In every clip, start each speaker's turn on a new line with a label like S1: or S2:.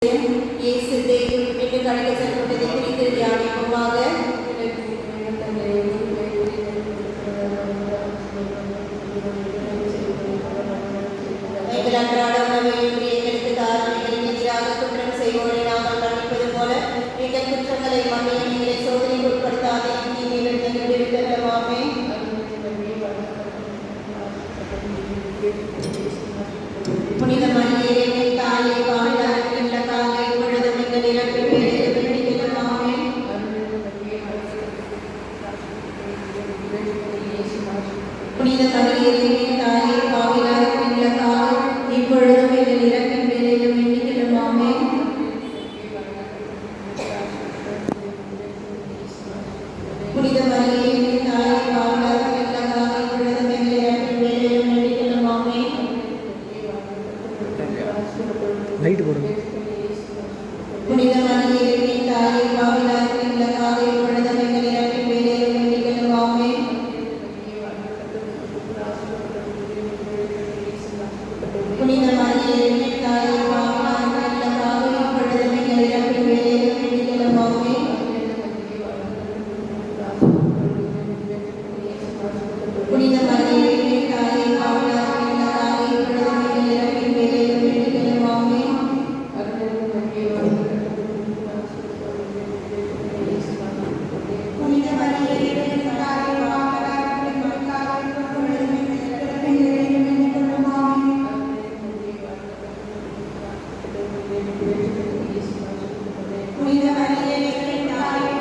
S1: இயேசு தெய்வம் என்று கடைக்கு செல்லப்பட்டதை குறித்து தியானிப்போமாக. எங்கள் அன்றாட உணவை எங்களுக்கு தாரும். எங்களுக்கு எதிராக குற்றம் செய்வோரை நாங்கள் மன்னிப்பது போல எங்கள் குற்றங்களை மன்னியும். எங்களை சோதனைக்கு உட்படுத்தாதே, தீமையிலிருந்து எங்களை விடுவித்தருளும். ஆமென். புனித மரியே தாயே, பாவிகளுக்கு இல்லக்காக இப்பொழுதும் எங்கள் இறப்பின் வேளையிலும் வேண்டிக் ஆமென். புனித மரியே தாயே, பாவிகளுக்கு இல்லக்காக இப்பொழுதும் எங்கள் இறப்பின் வேளையிலும் வேண்டிக் ஆமென். புனித மரியே தாயே, பாவிகளுக்கு இல்லக்காக இப்பொழுதும் எங்கள் இறப்பின் வேளையிலும் வேண்டிக் ஆமென்.
S2: லைட் போடுங்க.
S1: புனித மரியே தாயே, பாவிகளுக்கு இல்லக்காக இப்பொழுதும் எங்கள் இறப்பின் வேளையிலும் வேண்டிக் ஆமென். புனித மரியே தாயே, பாவிகளுக்கு இல்லக்காக இப்பொழுதும் எங்கள் இறப்பின் வேளையிலும் வேண்டிக் ஆமென். புனித மரியே தாயே, பாவிகளுக்கு இல்லக்காக இப்பொழுதும் எங்கள் இறப்பின் வேளையிலும் வேண்டிக் ஆமென். புனித மரியே தாயே, பாவிகளுக்கு இல்லக்காக இப்பொழுதும் எங்கள் இறப்பின் வேளையிலும் வேண்டிக் ஆமென்.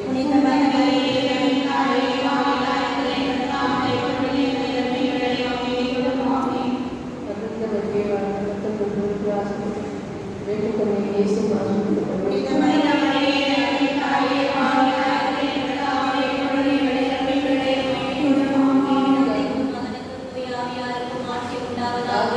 S1: புனித மரியே தாயே, பாவிகளுக்கு இல்லக்காக இப்பொழுதும் எங்கள் இறப்பின் வேளையிலும் வேண்டிக் ஆமென். புனித மரியே தாயே, பாவிகளுக்கு இல்லக்காக இப்பொழுதும் எங்கள் இறப்பின் வேளையிலும் வேண்டிக் ஆமென். புனித மரியே தாயே, பாவிகளுக்கு இல்லக்காக இப்பொழுதும் எங்கள் இறப்பின் வேளையிலும் வேண்டிக் ஆமென். ஆட்சி உண்டாவதாக.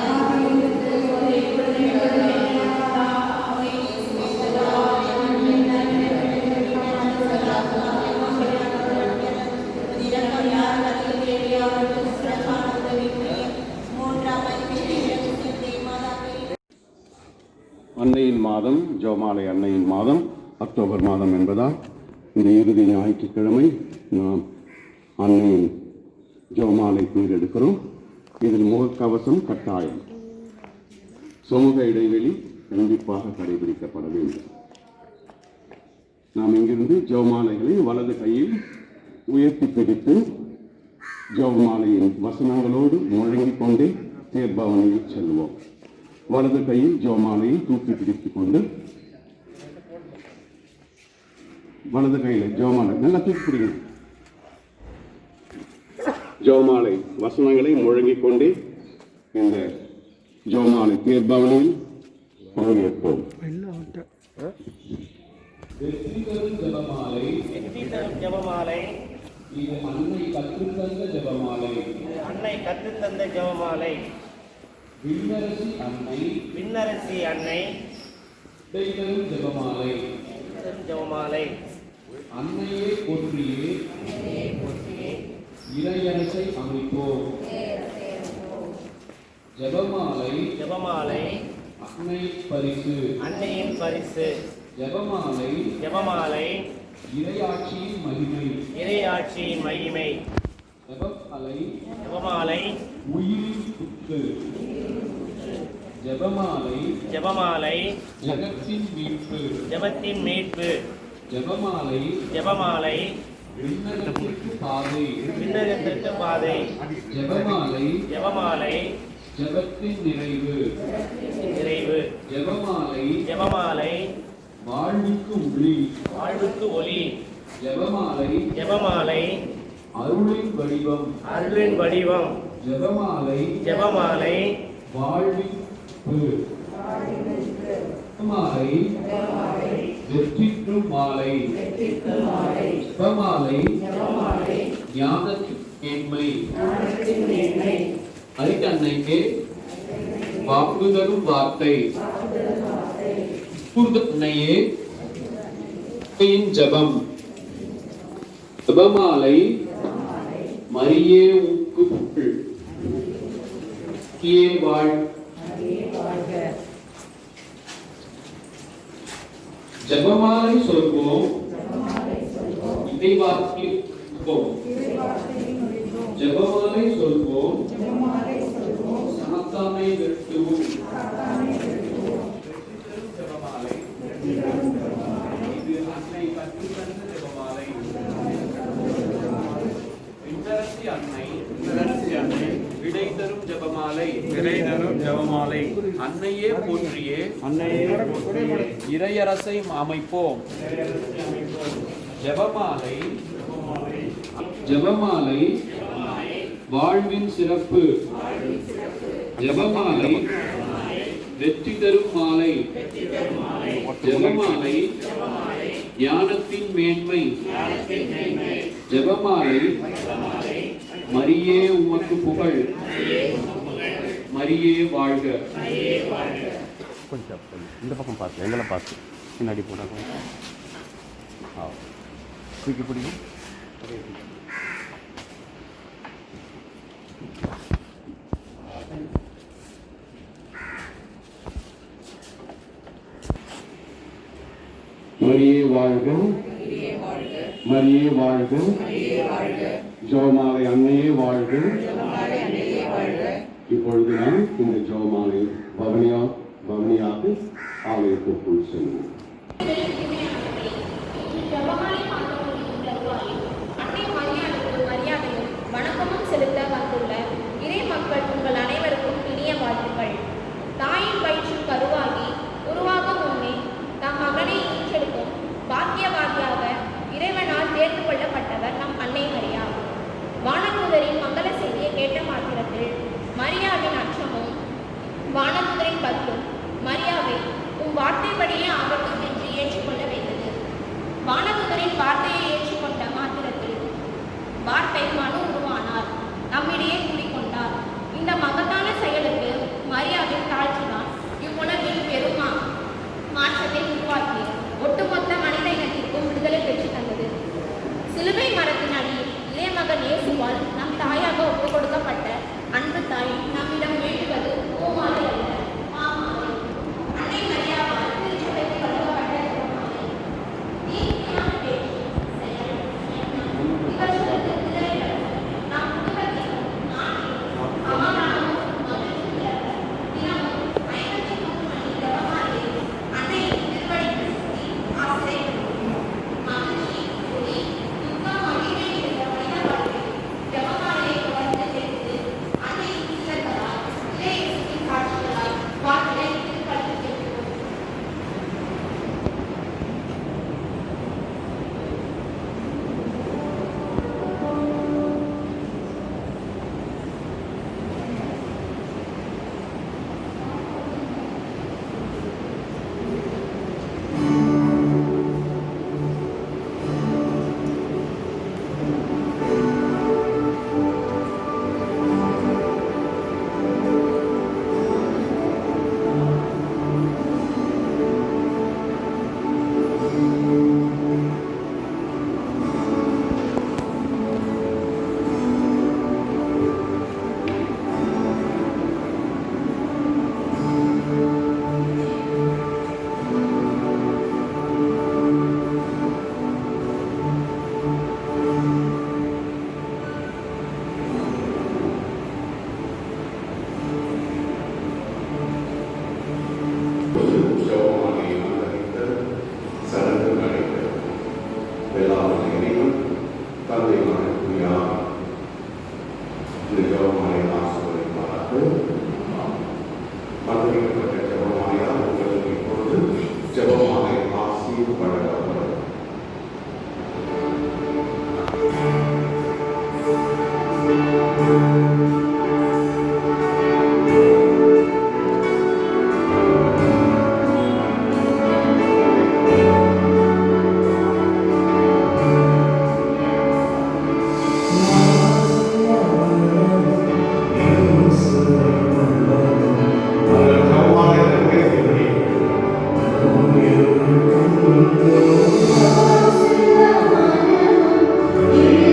S3: அன்னையின் மாதம், ஜெபமாலை அன்னையின் மாதம், அக்டோபர் மாதம் என்பதால் இந்த இறுதி ஞாயிற்றுக்கிழமை நாம் அன்னையின் ஜெபமாலை பேர் எடுக்கிறோம். இதில் முகக்கவசம் கட்டாயம், சமூக இடைவெளி கண்டிப்பாக கடைபிடிக்கப்பட வேண்டும். நாம் இங்கிருந்து ஜெபமாலைகளை வலது கையில் உயர்த்தி பிடித்து ஜெபமாலையின் வசனங்களோடு முழங்கிக் கொண்டே தேர்பவனியில் செல்வோம். வலது கையில் ஜெபமாலையை தூக்கி பிடித்துக் கொண்டு, வலது கையில் ஜெபமாலை நல்லா தூக்கி பிடிக்கணும். ஜெபமாலை வசனங்களை முழங்கிக் கொண்டே இந்த ஜெபமாலை தேர்பவனில் பங்கேற்போம்.
S4: ஜெபமாலை
S3: இது அன்னை கற்றுத்தந்த ஜெபமாலை.
S4: அன்னை கற்றுத்தந்த ஜெபமாலை.
S3: விண்ணரசி அன்னை,
S4: விண்ணரசி அன்னை
S3: இடைத்தரும் ஜெபமாலை.
S4: ஜெபமாலை.
S3: அன்னையே போற்றியே இறையரசை அமைப்போம். ஜெபமாலை.
S4: ஜெபமாலை
S3: அன்னை பரிசு.
S4: அன்னையின் பரிசு.
S3: ஜெபமாலை.
S4: ஜெபமாலை
S3: இறையாட்சியின் மகிமை.
S4: இறையாட்சியின் மகிமை.
S3: ஜெபமாலை.
S4: ஜெபமாலை
S3: உயிரின் புத்து. ஜெபமாலை.
S4: ஜெபமாலை
S3: ஜகத்தின் மீட்பு.
S4: ஜெபத்தின் மீட்பு.
S3: ஜெபமாலை.
S4: ஜெபமாலை
S3: விண்ணகத்திற்கு பாதை.
S4: விண்ணகத்திற்கு பாதை.
S3: ஜெபமாலை.
S4: ஜெபமாலை
S3: ஜெபத்தின் நிறைவு.
S4: நிறைவு.
S3: ஜெபமாலை.
S4: ஜெபமாலை
S3: வாழ்வுக்கு ஒளி.
S4: வாழ்வுக்கு ஒளி.
S3: ஜெபமாலை.
S4: ஜெபமாலை
S3: அருளின் வடிவம்.
S4: அருளின் வடிவம்.
S3: ஜெபமாலை.
S4: ஜெபமாலை
S3: வாழ்வின் ஜெபமாலை வெற்றிக்கு மாலை. ஜெபமாலை ஞானத்தின் மேன்மை. அன்னைக்கே வாக்கு தரும் வார்த்தை. அன்னையே ஜெபம். ஜெபமாலை
S5: மரியே உக்கு புகழ். மரியே வாழ்க. ஜெபமாலை சொல்வோம், இறைவார்த்தை சொல்வோம். ஜெபமாலை சொல்வோம், சாத்தானை விரட்டுவோம். ஜெபமாலை இது அன்னை கற்று தந்த ஜெபமாலை. விண்ணரசி அன்னை விடை தரும் ஜெபமாலை. அன்னையே போற்றியே இறையரசை அமைப்போம். ஜெபமாலை ஜெபமாலை வாழ்வின் சிறப்பு. ஜெபமாலை வெற்றி தரும் மாலை. ஜெபமாலை ஞானத்தின் மேன்மை. ஜெபமாலை மரியே உமக்கு புகழ். மரியே வாழ்க.
S3: கொஞ்சம் இந்த பக்கம் பார்த்து எங்களை பார்த்து பின்னாடி போனாங்க. தூக்கி பிடிக்கும். மரியே வாழ்க. மரியே வாழ்க. ஜெபமாலை அன்னையே வாழ்க. இப்பொழுது நாம் இந்த ஜெபமாலை பவனியாக ஆலயத்திற்குள் செல்வோம்.
S6: வணக்கமும் செலுத்த வந்துள்ள இறை மக்கள் உங்கள் அனைவருக்கும் இனிய வாழ்த்துக்கள். தாயின் வயிற்றில் கருவாகி உருவாக முன்னே தம் மகனை ஈன்றெடுக்கும் பாக்கியவாதியாக இறைவனால் தேர்ந்து கொள்ளப்பட்டவர் நம் அன்னை மரியா. வானதூதரின் மங்கள செய்தியை கேட்ட மாத்திரத்தில் மரியாவின் அச்சமும் வானதூதரின் பதிலும் மரியாவை வார்த்தைப்படியே ஆகட்டும் என்று ஏற்றுக்கொள்ள வைத்தது. வானதூதரின் வார்த்தையை ஏற்றுக்கொண்ட மாத்திரத்தில் வார்த்தை மனு உருவானார், நம்மிடையே கூடிக்கொண்டார். இந்த மகத்தான செயலுக்கு மரியாவின் தாழ்ச்சிதான் இவ்வுணர்வில் பெரும் மாற்றத்தை உருவாக்கி ஒட்டுமொத்த மனித இனத்திற்கும் விடுதலை பெற்று தந்தது. சிலுவை மரத்தின் அடியில் இறைமகன் இயேசுவால் நம் தாயாக ஒப்புக் கொடுக்கப்பட்ட அன்பு தாய் நம்மிடம் வேண்டுவது பூமாலை அல்ல, மாமாலை. அன்னை மரியாவால் திருச்சபைக்கு வழங்கப்பட்ட நீதியான பேச்சு, செயல், எண்ணம் இவற்றுக்கு விடுதலை நாம் குடும்பத்திலும் நாட்டிலும் சமாதானமும் மகிழ்ச்சியாக தினமும் 53 மணி ஜெபமாலை அன்னையின் திருவடிக்கு சுற்றி ஆசிரியர் மகிழ்ச்சி, ஒளி, துக்கம், மகிழ்ச்சி என்ற மனித வாழ்வில் ஜெபமாலையை தொடர்ந்து சேர்த்து அன்னையின் சிலர்களால் இறையேசுவின் காட்சிகளால் வாழ்விலை திருப்பலிக்கு செல்கிறோம்.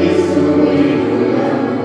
S7: Yes,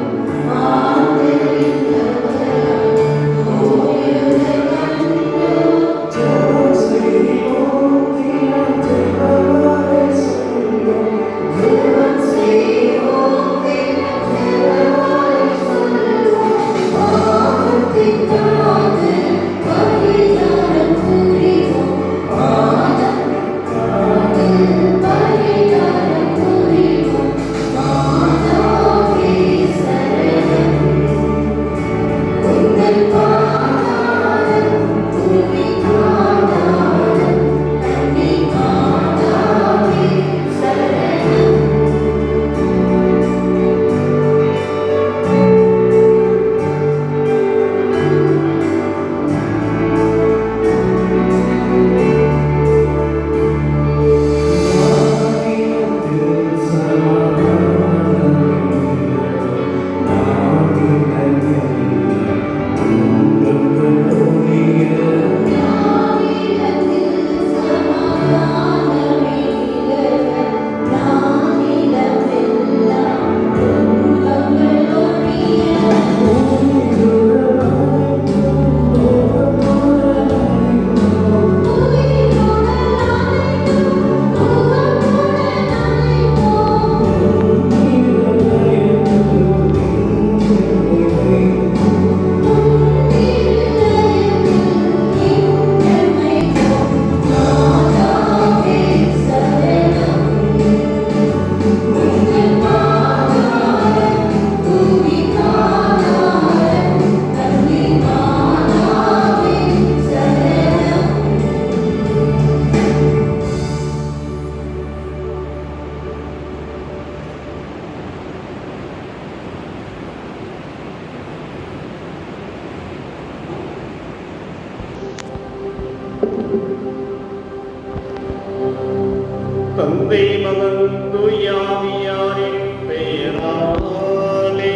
S7: தந்தை மகன் தூயாவியாரின் பெயராலே.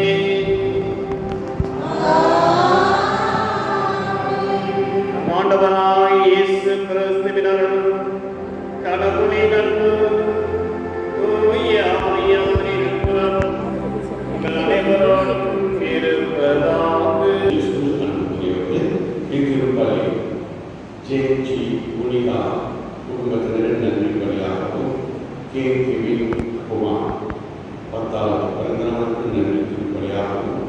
S7: ஆண்டவராய் இயேசு கிறிஸ்துவின் அருளும் கடவுளின் அன்பும் தூய ஆவியாரின் நட்பும் உங்கள் அனைவரோடும் இருப்பதாக.
S3: இங்கிருப்பதை ஜேஜி புனிதா குடும்பத்தினர் நன்றி வழியாகவும் கேவின் குமார் 10வது பிறந்தநாளுக்கு நன்றி திருப்பலியாகவும்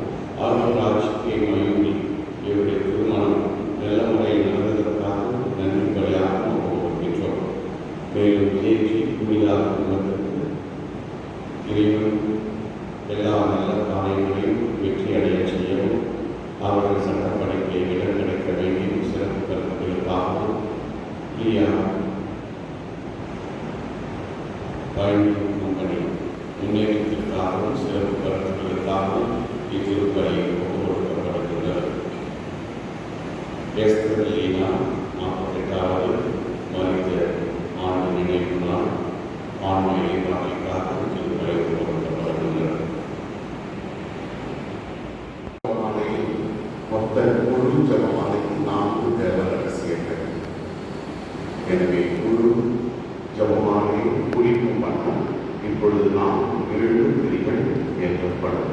S3: ஆர்வராஜ் கே மயூரி இவருடைய திருமணம் நல்ல முறையில் நடந்ததற்காகவும் நன்றி வழியாகவும் ஒப்புக்கொள்கின்றோம். மேலும் ஜேஜி புனிதா குடும்பத்திற்கு இறைவன் எல்லா நல்ல காரியங்களையும் வெற்றி அடைய செய்யவும் அவர்கள் சட்டப்படைப்பை இடம் கிடைக்க வேண்டிய சிறப்பு கருத்துக்களுக்காகவும் பிரியா பயணிக்கும் கம்பெனி முன்னேற்றத்திற்காகவும் சிறப்பு கருத்துக்களுக்காகவும் இத்திருப்பலியில் ஒப்புக்கொடுக்கப்படுகின்றது. எஸ்தர் லீனா 48வது மனித ஆண்டு நினைவு நாள் ஆன்ம இறைவாக்கிற்காகவும் திருப்பலி ஒப்புக்கொடுக்கப்படுகின்றது. மொத்த முழு ஜபமாலைக்கு 4 தேவ ரகசியங்கள். எனவே முழு ஜபமாலை குறிக்கும் வண்ணம் இப்பொழுது நாம் 7 பிரிகள் ஏற்றப்படும்.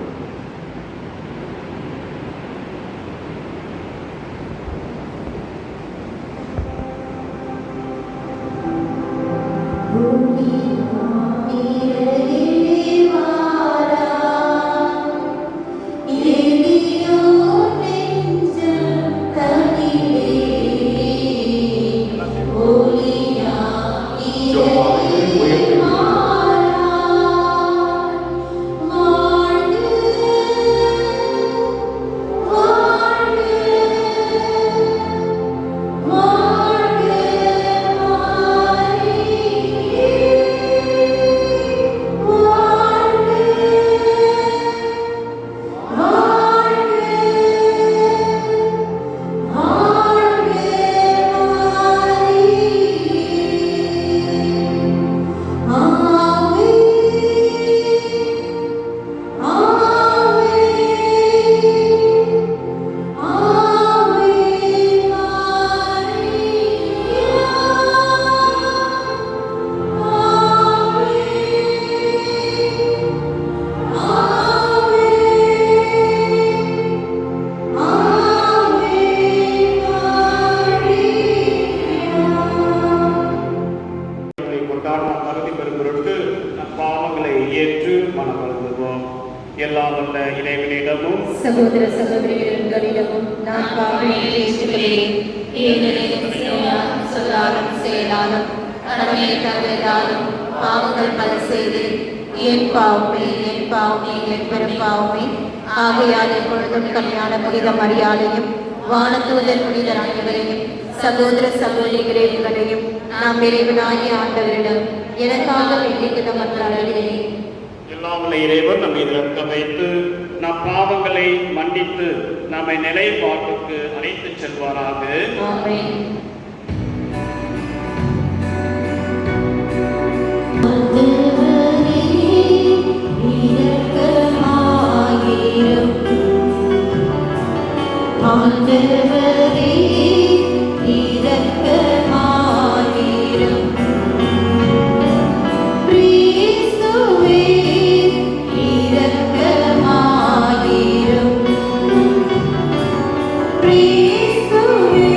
S1: சகோதர சகோதரிகளிடமும் நான் பாவங்களை ஏற்றுக்கொள்கிறேன். ஏனெனில் சொல்லாலும் செயலாலும் கடமையை தவறினாலும் பாவங்கள் பல செய்து என் பாவமே என் பெரும் பாவமே. ஆகையால் எப்பொழுதும் கல்யாண புனித மரியாதையும் வானதூதர் புனிதர் அனைவரையும் சகோதர சகோதரிகளையும் நாம் இறைவனாகிய ஆண்டவரிடம் எனக்காக வேண்டிய மன்றாடுகிறேன்.
S7: எல்லாம் வல்ல இறைவன் நம்மை இறக்க வைத்து நம் பாவங்களை மன்னித்து நம்மை நிலைப்பாட்டுக்கு அழைத்துச் செல்வாராக.
S1: ஆமென். ஆண்டவரே இரக்கமாயிரும். கிறிஸ்துவே இரக்கமாயிரும். கிறிஸ்துவே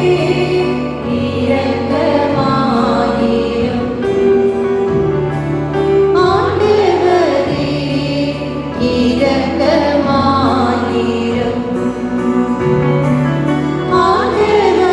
S1: இரக்கமாயிரும். ஆண்டவரே இரக்கமாயிரும். ஆண்டவரே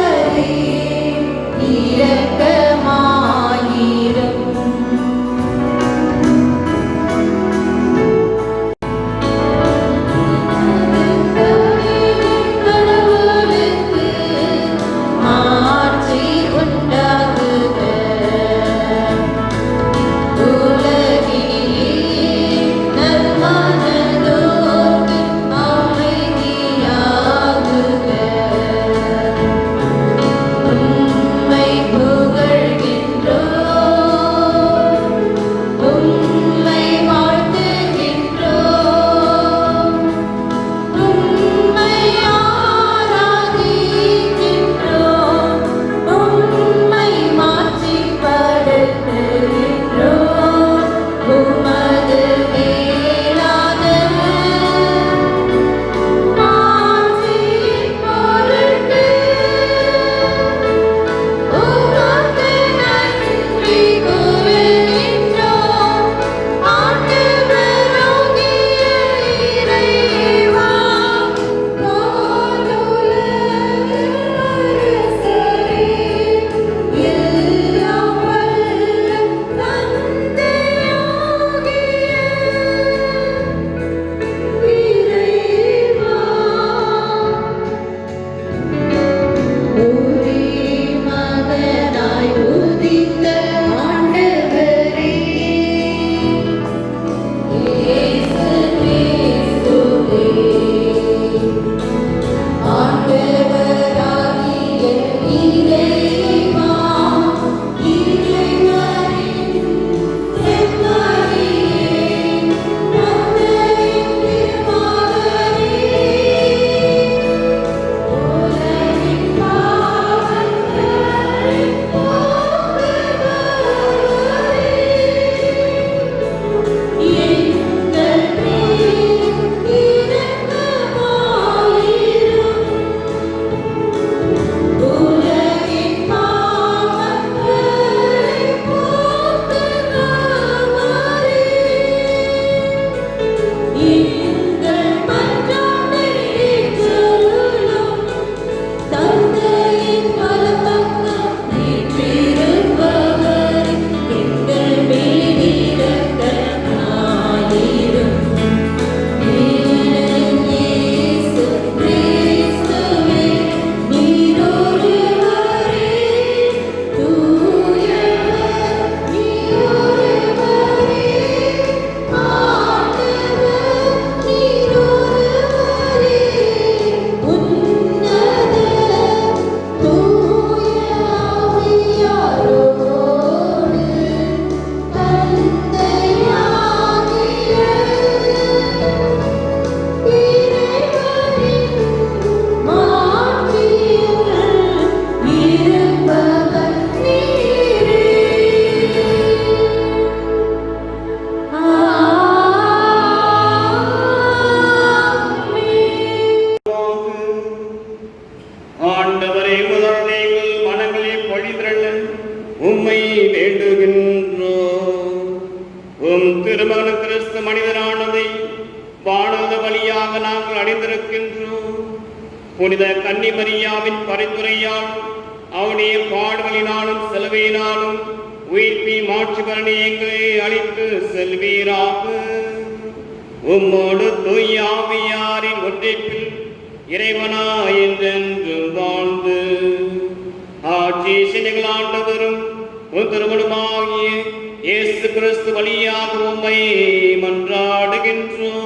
S7: பாடுவது வழியாக நாங்கள் அடைந்திருக்கின்றோம். புனித கன்னிமரியாவின் பரிந்துரையால் அவருடைய பாடுகளினாலும் செலவினாலும் உயிர்ப்பி மாற்று பரணி எங்களை அளித்து செல்வீராக. உம்மோடு தூயாவியாரின் ஒன்றைப்பில் இறைவனாய் என்றென்றும் வாழ்ந்து ஆட்சி சினைகள் ஆண்டவரும் உன் திருமணமாகிய இயேசு கிறிஸ்து வழியாக உம்மை மன்றாடுகின்றோம்.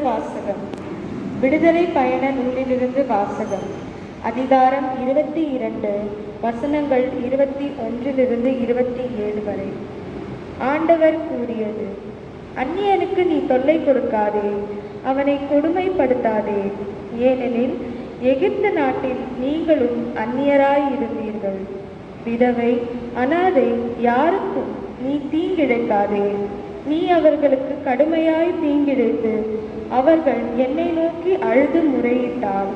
S8: வாசகம். விடுதலை பயண நூலிலிருந்து வாசகம். அதிகாரம் 22 வசனங்கள் 21 27 வரை. ஆண்டவர் கூறியது: அந்நியனுக்கு நீ தொல்லை கொடுக்காதே, அவனை கொடுமைப்படுத்தாதே. ஏனெனில் எகிப்து நாட்டில் நீங்களும் அந்நியராய் இருந்தீர்கள். விதவை, அனாதை யாருக்கும் நீ தீங்கிழைக்காதே. நீ அவர்களுக்கு கடுமையாய் தீங்கிழைத்து அவர்கள் என்னை நோக்கி அழுது முறையிட்டால்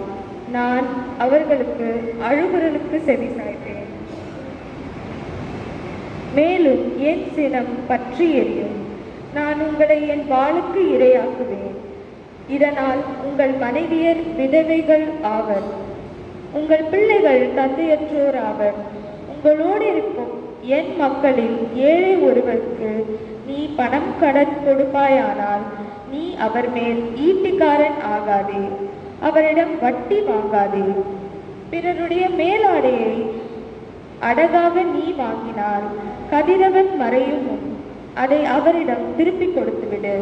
S8: நான் அவர்களுக்கு அழுகுரலுக்கு செவி சாய்ப்பேன். மேலும் என் சினம் பற்றி எரியும். நான் உங்களை என் வாளுக்கு இரையாக்குவேன். இதனால் உங்கள் மனைவியர் விதவைகள் ஆவர், உங்கள் பிள்ளைகள் தந்தையற்றோர் ஆவர். உங்களோடு இருக்கும் என் மக்களில் ஏழை ஒருவருக்கு நீ பணம் கடன் கொடுப்பாயானால் நீ அவர் மேல் ஈட்டிக்காரன் ஆகாதே, அவரிடம் வட்டி வாங்காதே. பிறருடைய மேலாடையை அடகாக நீ வாங்கினால் கதிரவன் மறையும் முன் அதை அவரிடம் திருப்பிக் கொடுத்துவிடு.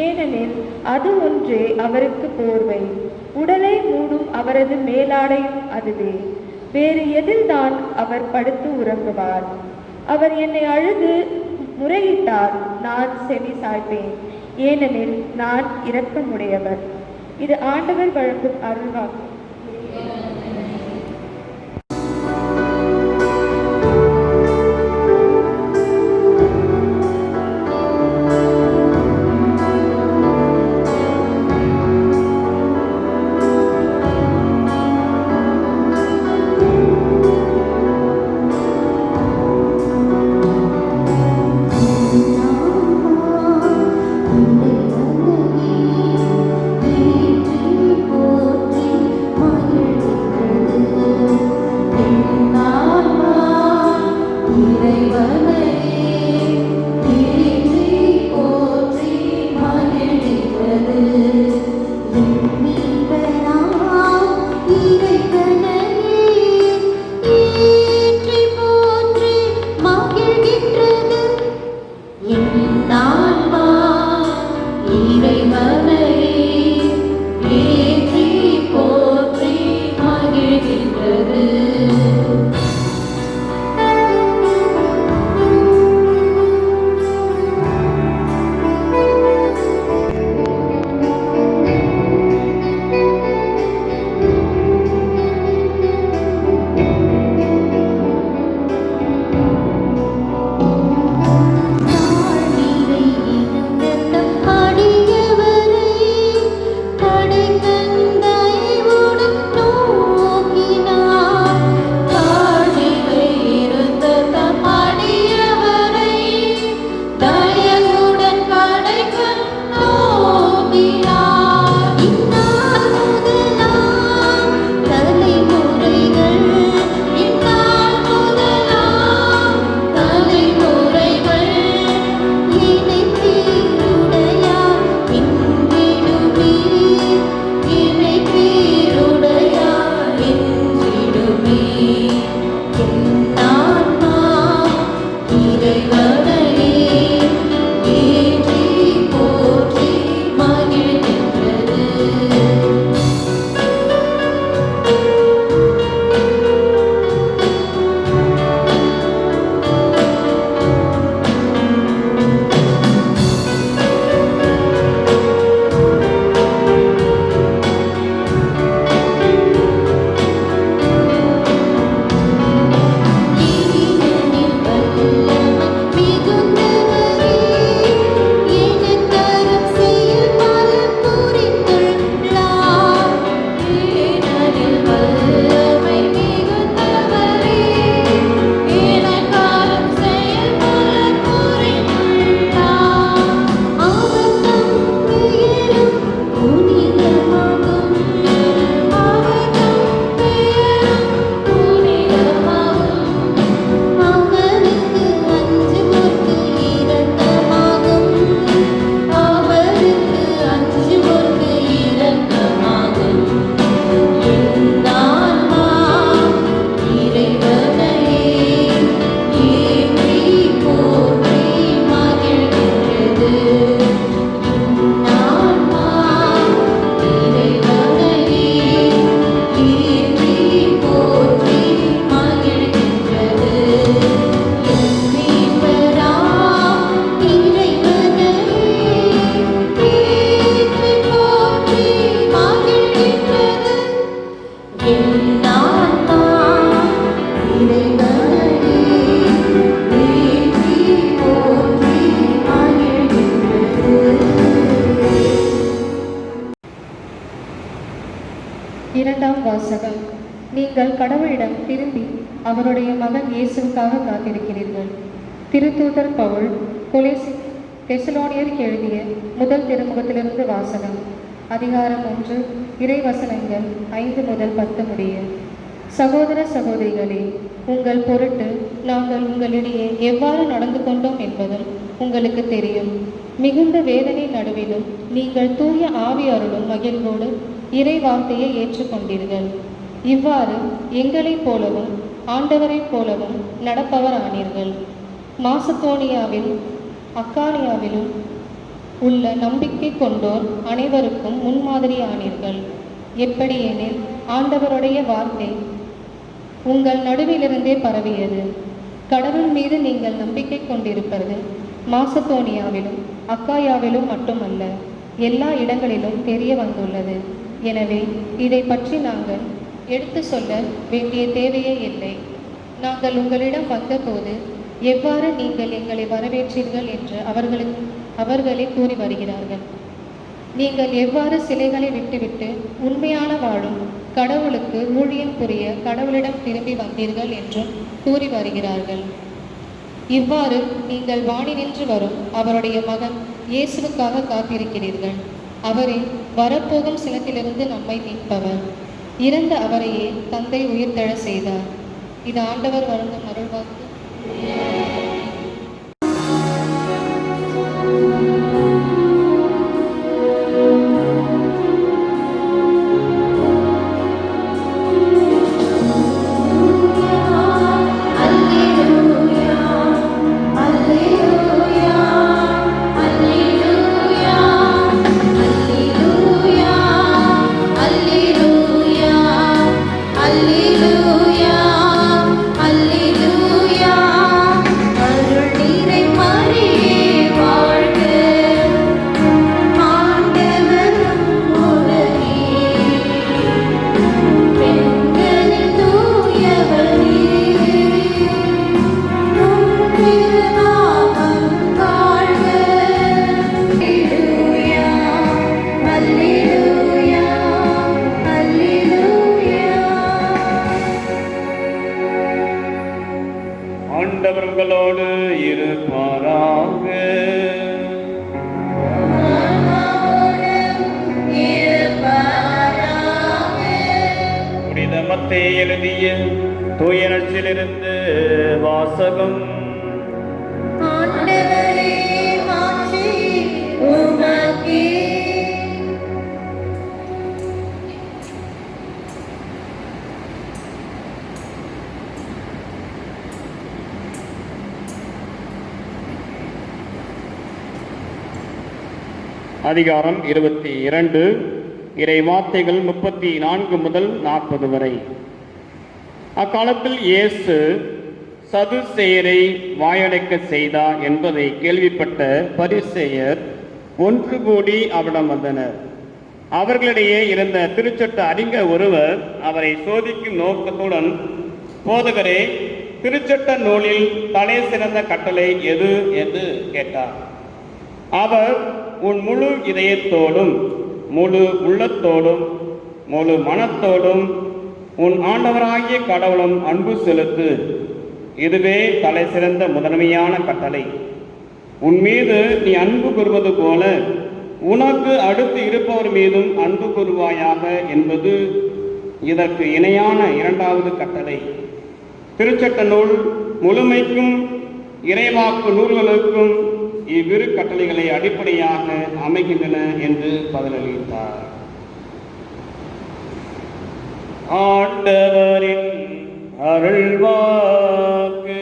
S8: ஏனெனில் அது ஒன்றே அவருக்கு போர்வை, உடலை மூடும் அவரது மேலாடையும் அதுவே. வேறு எதில்தான் அவர் படுத்து உறங்குவார்? அவர் என்னை அழுது முறையிட்டால் நான் செவி சாய்ப்பேன், ஏனெனில் நான் இரக்கமுடையவர். இது ஆண்டவர் வழங்கும் அருள்வாக்கு.
S1: போற்றி
S8: வாசகம். நீங்கள் கடவுளிடம் திரும்பி அவருடைய மகன் இயேசுவுக்காக காத்திருக்கிறீர்கள். திருத்தூதர் பவுல் தெசலோனியருக்கு எழுதிய முதல் திருமுகத்திலிருந்து வாசகம். அதிகாரம் 1, இறைவசனங்கள் 5 முதல் 10 முடிய. சகோதர சகோதரிகளே, உங்கள் பொருட்டு நாங்கள் உங்களிடையே எவ்வாறு நடந்து கொண்டோம் என்பதும் உங்களுக்கு தெரியும். மிகுந்த வேதனை நடுவிலும் நீங்கள் தூய ஆவி அருளும் மகிழ்வோடு இறை வார்த்தையை ஏற்றுக்கொண்டீர்கள். இவ்வாறு எங்களைப் போலவும் ஆண்டவரைப் போலவும் நடப்பவர் ஆனீர்கள். மாசத்தோனியாவிலும் அக்கானியாவிலும் உள்ள நம்பிக்கை கொண்டோர் அனைவருக்கும் முன்மாதிரி ஆனீர்கள். எப்படியெனில் ஆண்டவருடைய வார்த்தை உங்கள் நடுவிலிருந்தே பரவியது. கடவுள் மீது நீங்கள் நம்பிக்கை கொண்டிருப்பது மாசத்தோனியாவிலும் அக்காயாவிலும் மட்டுமல்ல, எல்லா இடங்களிலும் தெரிய வந்துள்ளது. எனவே இதை பற்றி நாங்கள் எடுத்து சொல்ல வேண்டிய தேவையே இல்லை. நாங்கள் உங்களிடம் வந்தபோது எவ்வாறு நீங்கள் எங்களை வரவேற்றீர்கள் என்று அவர்களே கூறி வருகிறார்கள். நீங்கள் எவ்வாறு சிலைகளை விட்டுவிட்டு உண்மையான வாழும் கடவுளுக்கு ஊழியம் புரிய கடவுளிடம் திரும்பி வந்தீர்கள் என்றும் கூறி வருகிறார்கள். இவ்வாறு நீங்கள் வாணி நின்று வரும் அவருடைய மகன் இயேசுவுக்காக காத்திருக்கிறீர்கள். அவரே வரப்போகும் சினத்திலிருந்து நம்மை மீட்பவர். இறந்த அவரையே தந்தை உயிர்த்தெழ செய்தார். இது ஆண்டவர் வழங்கும் அருள்வாக்கு.
S7: ஆண்டவர்களோடு இருப்பாராக. புனித மத்தேயு எழுதிய தூய நற்செய்தியிலிருந்து வாசகம்.
S1: ஆண்டவரே, மாட்சி உமக்கே.
S7: அதிகாரம் 22, இறை வார்த்தைகள் 34 முதல் 40 வரை. அக்காலத்தில் இயேசு சதுசேயரை வாயடைக்க செய்தார் என்பதை கேள்விப்பட்ட பரிசேயர் ஒன்று கூடி அவரிடம் வந்தனர். அவர்களிடையே இருந்த திருச்சட்ட அறிஞர் ஒருவர் அவரை சோதிக்கும் நோக்கத்துடன், போதகரே, திருச்சட்ட நூலில் தலை சிறந்த கட்டளை எது என்று கேட்டார். அவர், உன் முழு இதயத்தோடும் முழு உள்ளத்தோடும் முழு மனத்தோடும் உன் ஆண்டவராகிய கடவுளும் அன்பு செலுத்து, இதுவே தலை சிறந்த முதன்மையான கட்டளை. உன் மீது நீ அன்பு கூறுவது போல உனக்கு அடுத்து இருப்பவர் மீதும் அன்பு கூறுவாயாக என்பது இதற்கு இணையான இரண்டாவது கட்டளை. திருச்சட்ட நூல் முழுமைக்கும் இறைவாக்கு நூல்களுக்கும் இவ்விரு கட்டளைகளை அடிப்படையாக அமைகின்றன என்று பதிலளித்தார். ஆண்டவரின் அருள்வாக்கு.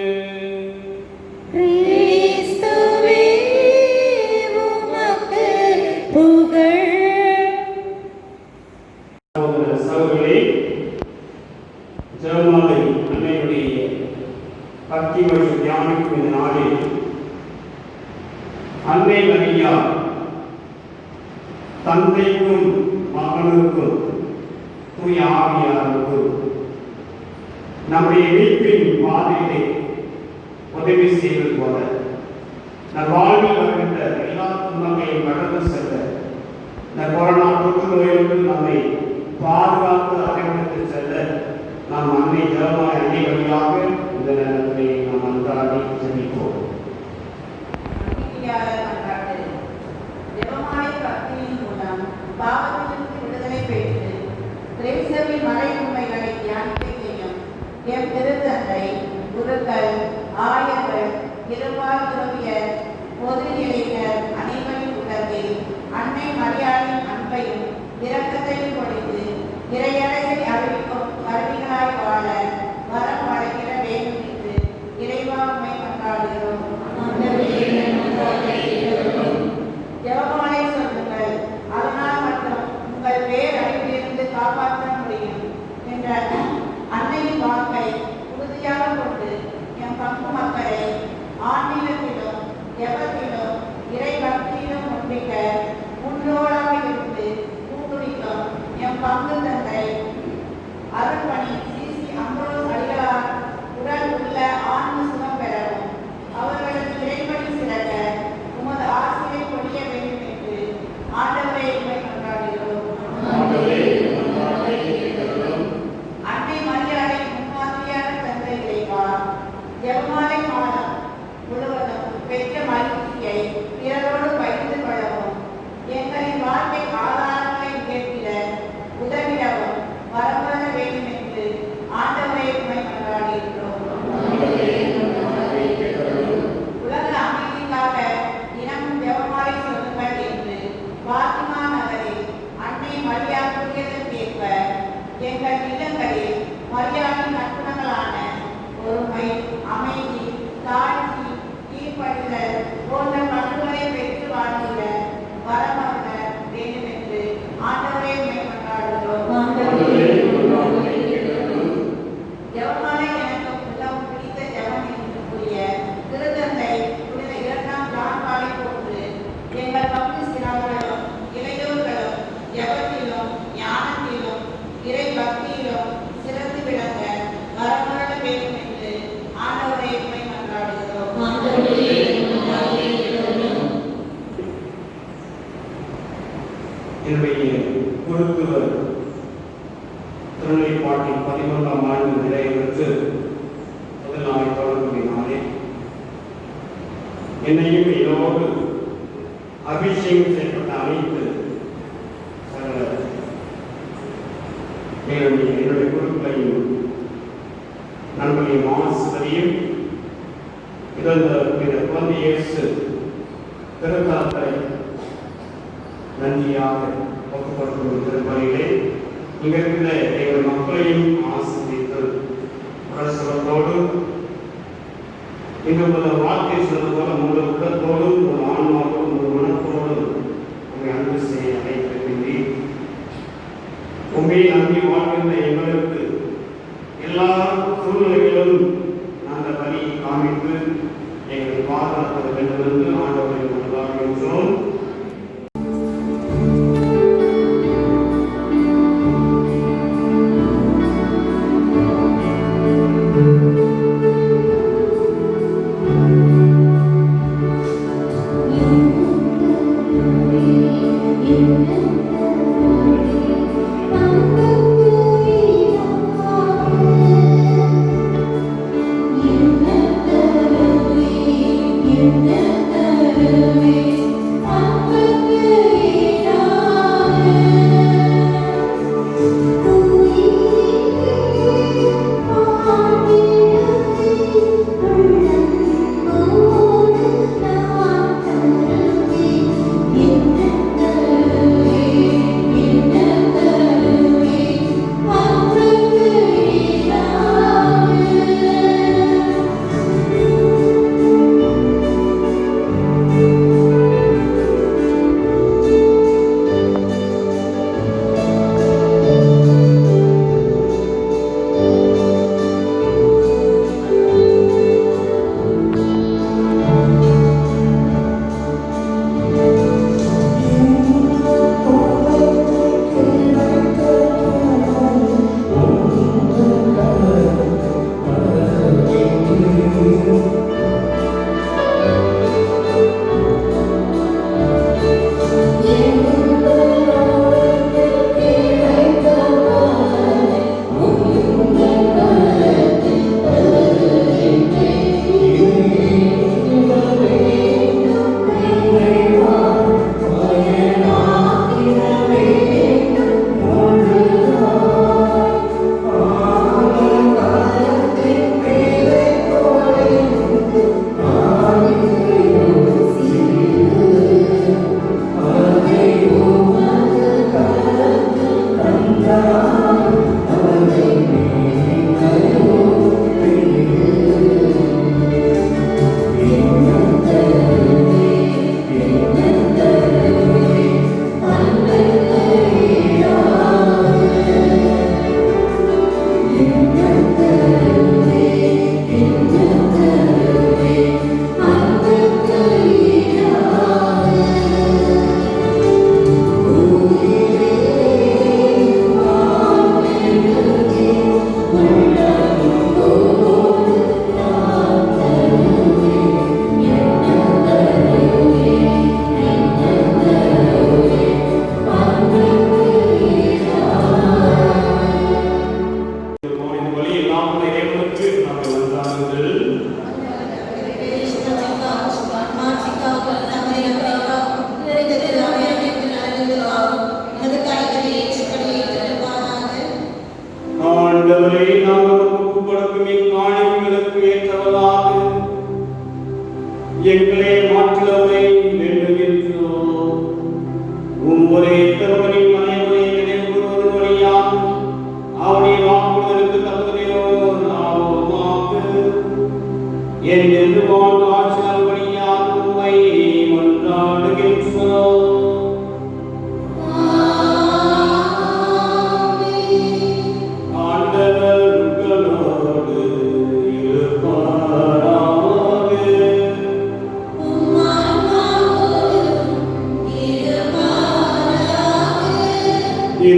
S1: கிறிஸ்துவே, உமக்கு புகழ்.
S7: சகோதர சகோதரிகளே, ஜெபமாலை அன்னையுடைய பக்தி மற்றும் தியானிக்கும் இந்த நாளில் அன்னை மரியா தந்தைக்கும் மகனுக்கும் தூய ஆவியாருக்கும் நம்முடைய மீட்பின் பாதையிலே உதவி செய்வது போல நம் வாழ்வில் வருகின்ற எல்லா துன்பங்களையும் கடந்து செல்ல இந்த கொரோனா தொற்று நோயிலிருந்து நம்மை பாதுகாத்து அரவணைத்து செல்ல நாம் அன்னை ஜெபமாலை அன்னை வழியாக இந்த நேரத்தை நாம் அன்றாடி ஜெபிப்போம்.
S1: ஜெபமாலை பக்தியின் மூலம் பாவத்திலிருந்து விடுதலை பெற்று கிறிஸ்துவின் மறை உண்மைகளை தியானிக்க செய்யும் எம் திருத்தந்தை, குருக்கள், ஆயர்கள், இருபால் துறவியர், பொது நிலையினர் அனைவரின் உள்ளத்தில் அன்னை மரியாதையின் அன்பையும் இரக்கத்தையும் கொடுத்து இறையரசை அறிவிக்கும் கருவிகளாய் வாழ வரம் வழங்கிட வேண்டும் என்று இறைவாண்மை கொண்டாடுகிறோம். ஜெபமாலை சொல்லுங்கள், அதனால் மட்டும் உங்கள் பேரழிவிலிருந்து காப்பாற்ற முடியும் என்ற அன்னையின் வாக்கை உறுதியாக கொண்டு எம் பங்கு மக்களை ஆன்மீகத்திலும் ஜெபத்திலும் இறை பக்தியிலும் ஒன்றிக்க முன்னோடாக இருந்து ஊக்குவிக்கும் எம் பங்கு தந்தை அருள்பணி சிசி அம்பரோஸ் அடிகளார் உடல் உள்ள ஆன்ம சுகம் பெறவும் அவர்களது இறைப்பணி சிறக்க உமது ஆசிரியை பொழிய வேண்டும் என்று ஆண்டவரை உண்மை கொண்டாடுகிறோம். அன்னை மரியாதை முன்மாதிரியான தந்தை இறைவா, ஜெபமாலை மாதம் முழுவதும் பெற்ற மகிழ்ச்சியை பிறரோடு பகிர்ந்து கொள்ளவும் எங்களின் வாழ்க்கை ஆதாரங்களை உயர்த்திட உதவிடவும் வரம்பெற வேண்டும் என்று ஆண்டவரை உண்மை கொண்டாடுகிறோம். உலக அமைதிக்காக தினமும் ஜெபமாலை சொல்லுங்கள் என்று பாத்திமா நகரில் அன்னை மரியா கூறியதற்கேற்ப எங்கள் இல்லங்களில் மரியாதையின் நற்குணங்களான பொறுமை, அமைதி, தாழ்ச்சி, கீழ்ப்படிதல் போன்ற பண்புகளை பெற்று வாழ்கிற வரமல்ல வேண்டும் என்று ஆண்டவரை மேற்கொண்டாடுகிறோம். ஜெபமாலை எனக்கு மிகவும் பிடித்த ஜெபம் என்று கூறிய திருத்தந்தை புனித 2ஆம் ஜான் பாலை போன்று எங்கள் பங்கு சிறார்களும் இளையோர்களும் ஜெபத்திலும் ஞானத்திலும் இறை பக்தியிலும் சிறந்து விளங்க வரமருள வேண்டும் என்று ஆண்டவரை உண்மை கொண்டாடுகிறோம்.
S7: என்னுடைய குருத்துவர் திருநிலைப்பாட்டின் 11ஆம் ஆண்டு நிறைவேற்று முதல் நாளை தொடர்புடைய நாளே என்னையும் இதோடு அபிஷேகம் செய்யப்பட்ட அனைத்து என்னுடைய குருக்களையும் நண்பர்களையும் ஆசிரியரையும் இந்த குழந்தை இயேசு திருத்தலத்தை நன்றியாக ஒப்புக்கொடுக்கும் திருப்பலியிலே இங்க இருக்கிற எங்கள் மக்களையும் ஆசிரியத்து பிரசவத்தோடு இங்கு உள்ள வார்த்தை சொல்வது போல உங்கள் உள்ளத்தோடு உங்கள் ஆன்மாவோடு உங்கள் மனத்தோடு உங்களை அன்பு செய்ய அழைத்திருக்கின்றேன். உண்மையை நம்பி வாழ்கின்ற எங்களுக்கு எல்லா சூழ்நிலைகளிலும் நாங்கள் வழியை காமித்து எங்களை பாதுகாக்க வேண்டும் என்று ஆண்டவரை கொண்டாடுகின்றோம்.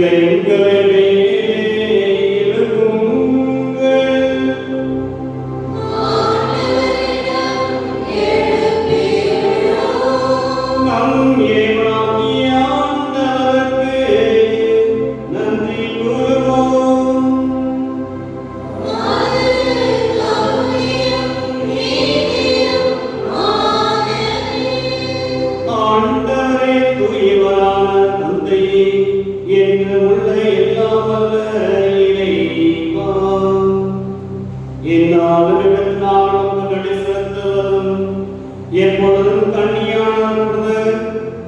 S7: எங்களை எப்பொழுதும் கண்ணியான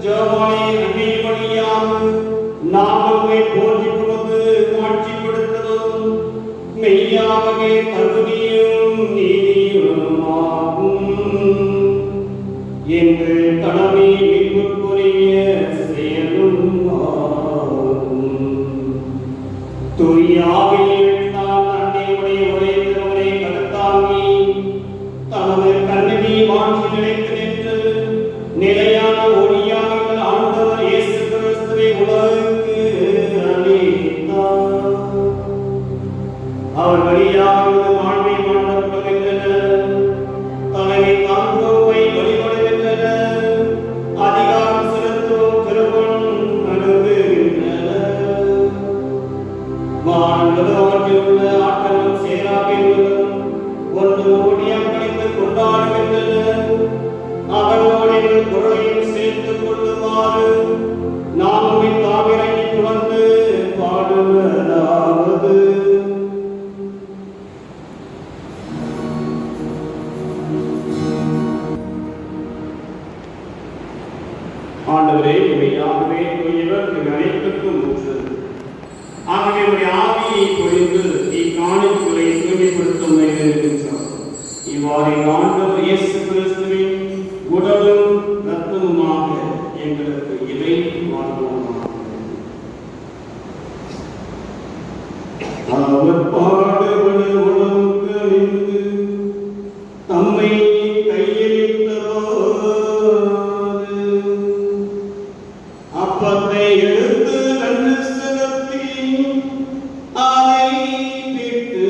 S7: ஜெபமாலை அன்னைவழியாக நாமமே போற்றிப்பது காட்சிப்படுத்ததும் மெய்யாகவே தகுதியும் நீதியுமாகும் என்று கடமை மீட்புக்குரிய செயலும் ஆகும். தூயாவில் நான் அன்னையுடைய ஒரே திருவரை கருத்தாங்கி தனது கண்ணி மாற்றி நிலைத்து நின்று நிலையான ஒளியாக ஆண்டவர் இயேசு கிறிஸ்துவை உலகுக்கு அளித்தார். அவர் வழியாக மாண்பை மாற்றப்படுகின்றனர், தலைமை தாங்குவை வழிபடுகின்றனர், அதிகாரம் செலுத்தும் திருமணம் நடுவுகின்றனர். வானங்கள் அவற்றில் உள்ள ஆற்றலும் சேராபிர்களும் ஒன்று ஓடியம் கணித்து கொண்டாடுகின்றனர். அவர்களோடு குரலையும் சேர்த்துக் கொள்ளுமாறு நாமும் தாவிரங்கி வந்து பாடுவதாவது. ஆண்டவரே, இவையாகவே தூயவர் அனைத்துக்கும் ஊற்று. ஆகவே உடைய ஆவியை பொழிந்து இக்காணிப்புகளை தூய்மைப்படுத்தும் இருக்கின்றார். இவ்வாறு ஆண்டவர் இயேசு கிறிஸ்துவின் உடலும் இரத்தமுமாக எங்களுக்கு இதை வாழ்வோமாக. அவர் பாடுபட உணவுக்கு அணிந்து தம்மை கையளித்தவாறு அப்பத்தை எடுத்து நன்று செலுத்தி அதை பிட்டு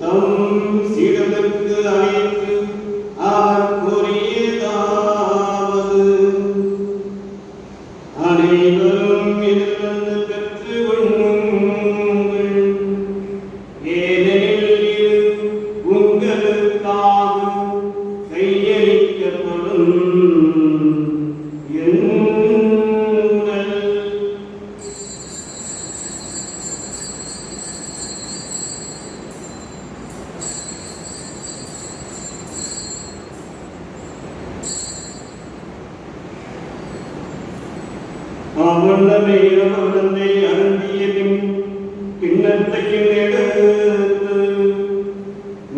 S7: தம் சீடனுக்கு அளித்து அவர் கூறியதாவது: அனைவரும் இதிலிருந்து பெற்று உண்ணுங்கள், ஏனெனில் இது உங்களுக்காக கையளிக்கப்படும் என் உடல். அவனமே அவனதை அருந்திய பின் கிண்ணத்தையும் எடுத்து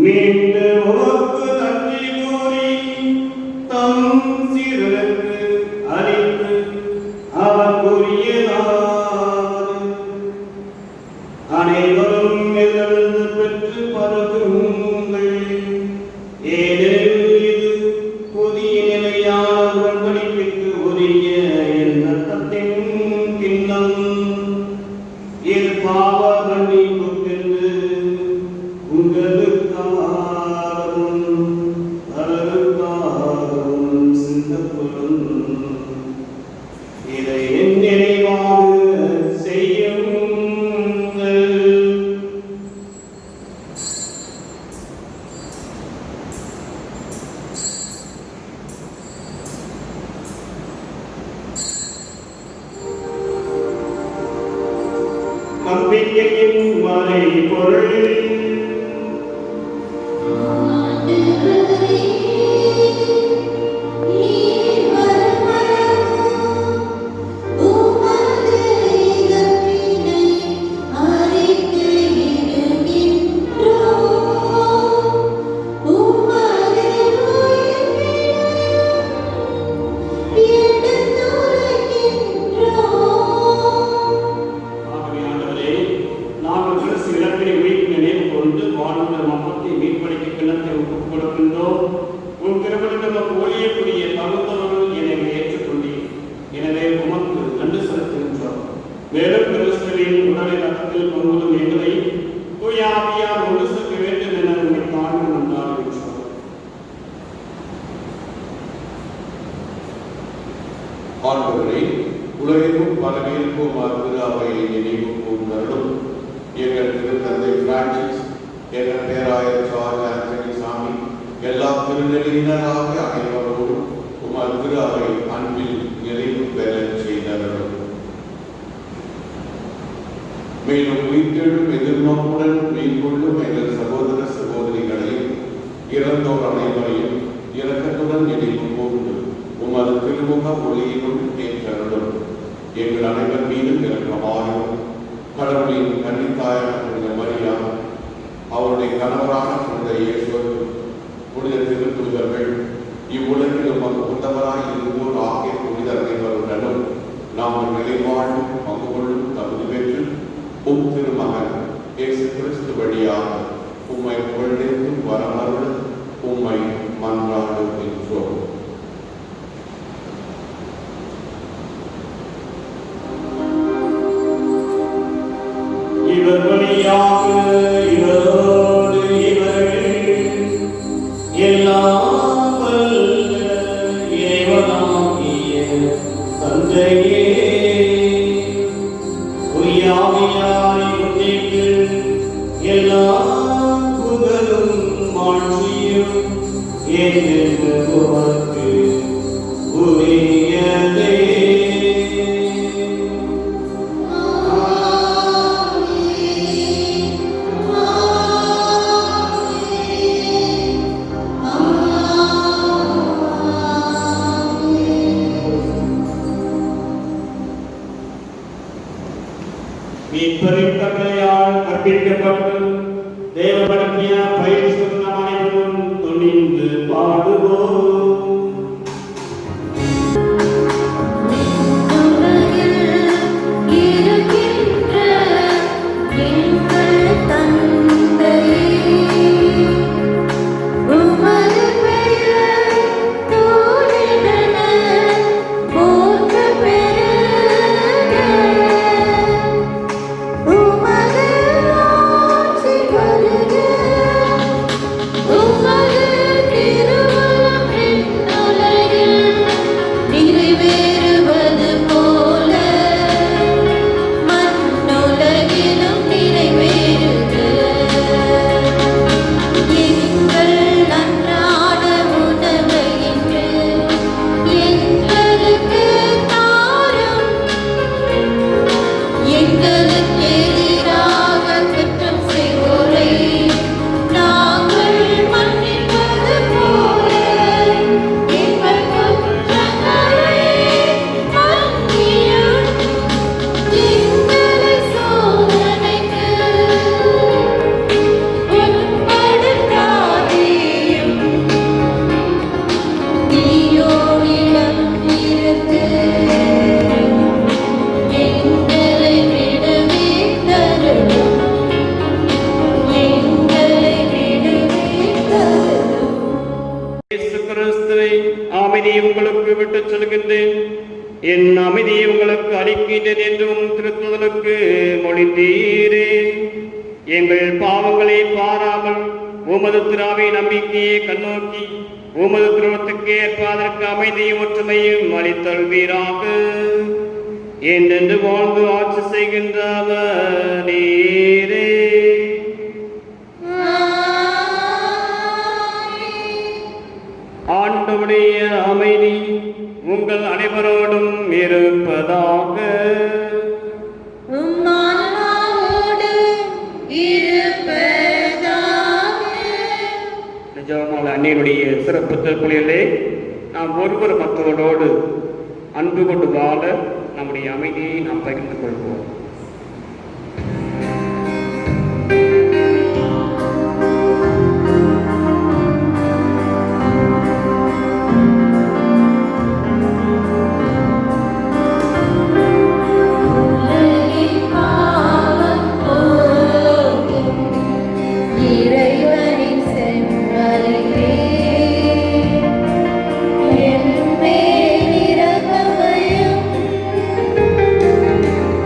S7: மீண்டு உமக்கு நன்றி கூறி தம் சீடனுக்கு அளித்து அவர் கூறியதாவது: அனைவரும் இதிலிருந்து பெற்று பருகுங்கள், ஏனெனில் இது புதிய நிலையான உடன்படிக்கைக்கு உரிய என் இரத்தத்தின் கிண்ணம். இது பாவ மன்னிப்புக்கென்று உங்களுக்காகவும் பலருக்காகவும் சிந்தப்படும். இதை என் நினைவாக செய்யுங்கள். நம்பிக்கையின் மறைபொருள். ஆகவே ஆண்டவரே, நாங்கள் கிறிஸ்து இறப்பினை உயிர்ப்பினை
S9: ஆண்டவரை உலகிற்கும் பலவிற்கும் திரு அவையை நினைவு கூர்ந்தருளும். எங்கள் திருத்தந்தை பிரான்சிஸ், எங்கள் பேராயர் ஜார்ஜ் ஆண்டனி சாமி, எல்லா திருநெறியினராக அனைவரோடும் உமது திரு அவை அன்பில் நிறைவு பெற செய்தருளும். மேலும் உயிர்த்தெழும் எதிர்நோக்குடன் மேற்கொள்ளும் எங்கள் சகோதர சகோதரிகளையும் இறந்தோர் அனைவரையும் இரக்கத்துடன் நினைவு கூர்ந்து உமது திருமுக ஒளியினுள் ஏற்றருளும். எங்கள் அனைவர் மீது இரக்கமாயும் கடவுளின் கன்னித்தாயான புனித மரியா, அவருடைய கணவரான புனித இயேசு, புனித திருத்தூதர்கள், இவ்வுலகில் உமக்கு உத்தவராய் இருந்தோர் ஆகிய புனித அனைவருடனும் நாம் நிலைவாழ்வு பங்கு கொள்ளும் தகுதி பெற்று திருமகன் இயேசு கிறிஸ்து வழியாக உம்மை புகழ்ந்து வரமருள் உம்மை மன்றாடுகின்றோம்.
S7: இவர் வழியாக இவரோடு இவர்கள் எல்லாம் வல்ல இறைவனாகிய தந்தையே, உரியாமையாய் உன்னிற்கு எல்லா புகழும் மாட்சியும் ஏற்று உமக்கு உரியதே. மீட்பரின் கற்பிக்கப்பட்டு தேவபக்திய பயிற்சி நம் அனைவரும் துணிந்து பாடுவோம். உங்களுக்கு விட்டுச் செல்கின்றேன், என் அமைதியை உங்களுக்கு அளிக்கின்றேன் என்றும் திருத்துதலுக்கு மொழிந்தீரே. எங்கள் பாவங்களை பாராமல் உமது திராவை நம்பிக்கையை கண்ணோக்கி உமது திருவத்துக்கு ஏற்ப அதற்கு அமைதியும் ஒற்றுமையும் அளித்தல்வீராக. என்றென்று வாழ்ந்து ஆட்சி செய்கின்றவர் நீரே. ஆண்டவருடைய அமைதி உங்கள் அனைவரோடும் இருப்பதாக. நிஜமான அன்னையுடைய சிறப்பு திருப்பலியிலே நாம் ஒருவர் மற்றவரோடு அன்பு கொண்டு வாழ நம்முடைய அமைதியை நாம் பகிர்ந்து கொள்வோம்.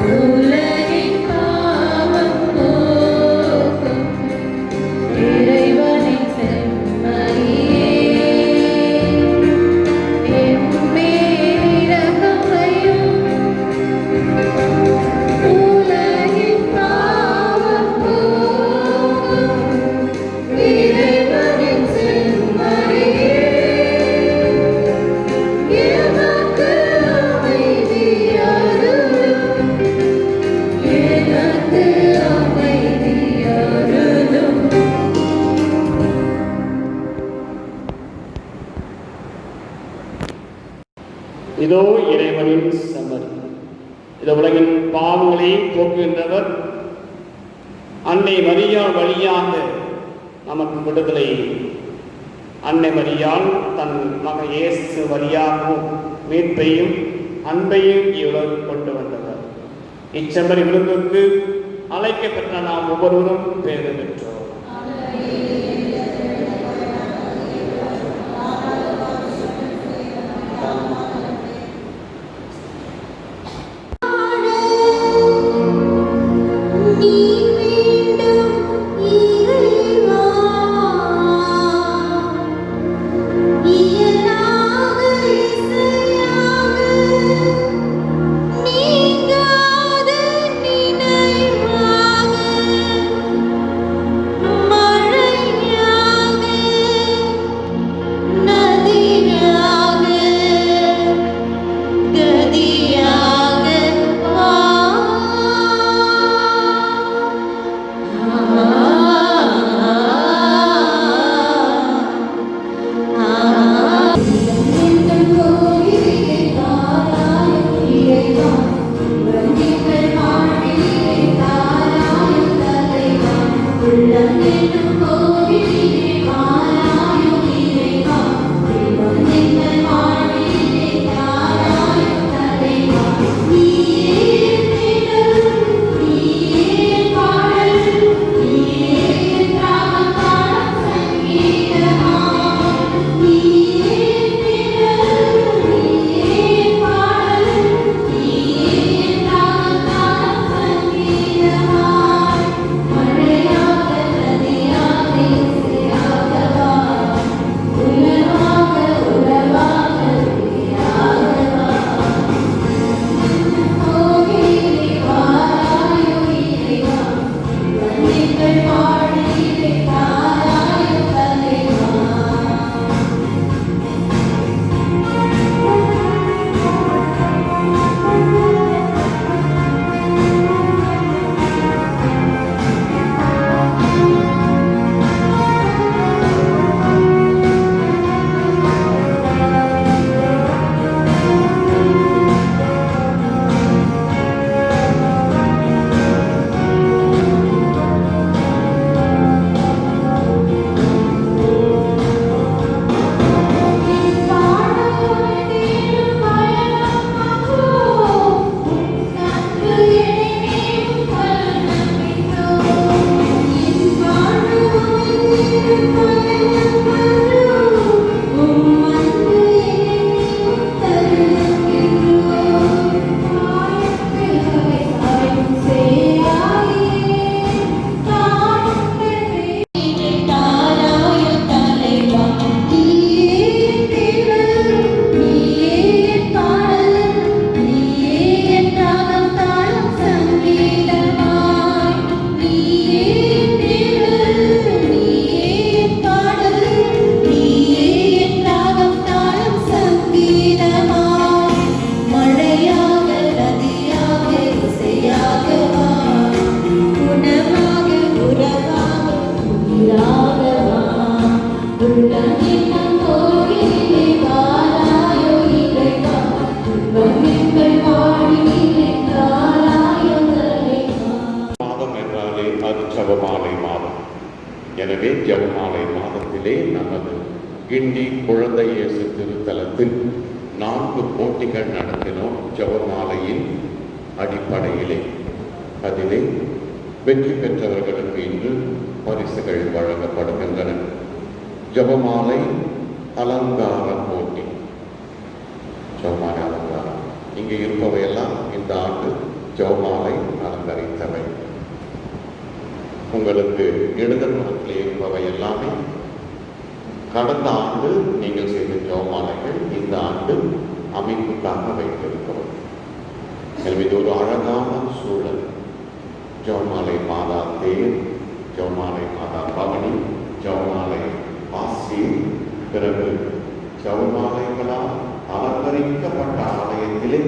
S10: உலகின் இதோ இறைவனின் செம்மறி. இந்த உலகின் பாவங்களை போக்குகின்றவர். அன்னை மரியாள் வழியாக நமக்கு விடுதலை. அன்னை மரியாள் தன் மகன் இயேசு வழியாகவும் மீட்பையும் அன்பையும் இவ்வுலகு கொண்டு வந்தவர். இச்செம்மறி விருந்துக்கு அழைக்கப்பெற்ற நாம் ஒவ்வொருவரும் பேறு பெற்றோம்.
S9: ஜெபமாலை மாதம். எனவே ஜெபமாலை மாதத்திலே நமது கிண்டி குழந்தை இயேசு திருத்தலத்தில் 4 போட்டிகள் நடத்தினோம். ஜெபமாலையின் அடிப்படையிலே அதிலே வெற்றி பெற்றவர்களுக்கு இன்று பரிசுகள் வழங்கப்படுகின்றன. ஜெபமாலை அலங்கார போட்டி. ஜெபமாலை அலங்காரம் இங்கே இருப்பவையெல்லாம் இந்த ஆண்டு ஜெபமாலை அலங்கரித்தவை. உங்களுக்கு இடது புறத்தில் இருப்பவை எல்லாமே கடந்த ஆண்டு நீங்கள் செய்த ஜெபமாலைகள் இந்த ஆண்டு அமைப்புக்காக வைத்திருக்கிறோம். எனவே இது ஒரு அழகான சூழல். ஜெபமாலை மாதா தேர், ஜெபமாலை மாதா பவனி, ஜெபமாலை ஆசிர், பிறகு ஜெபமாலைகளால் அலங்கரிக்கப்பட்ட ஆலயத்திலே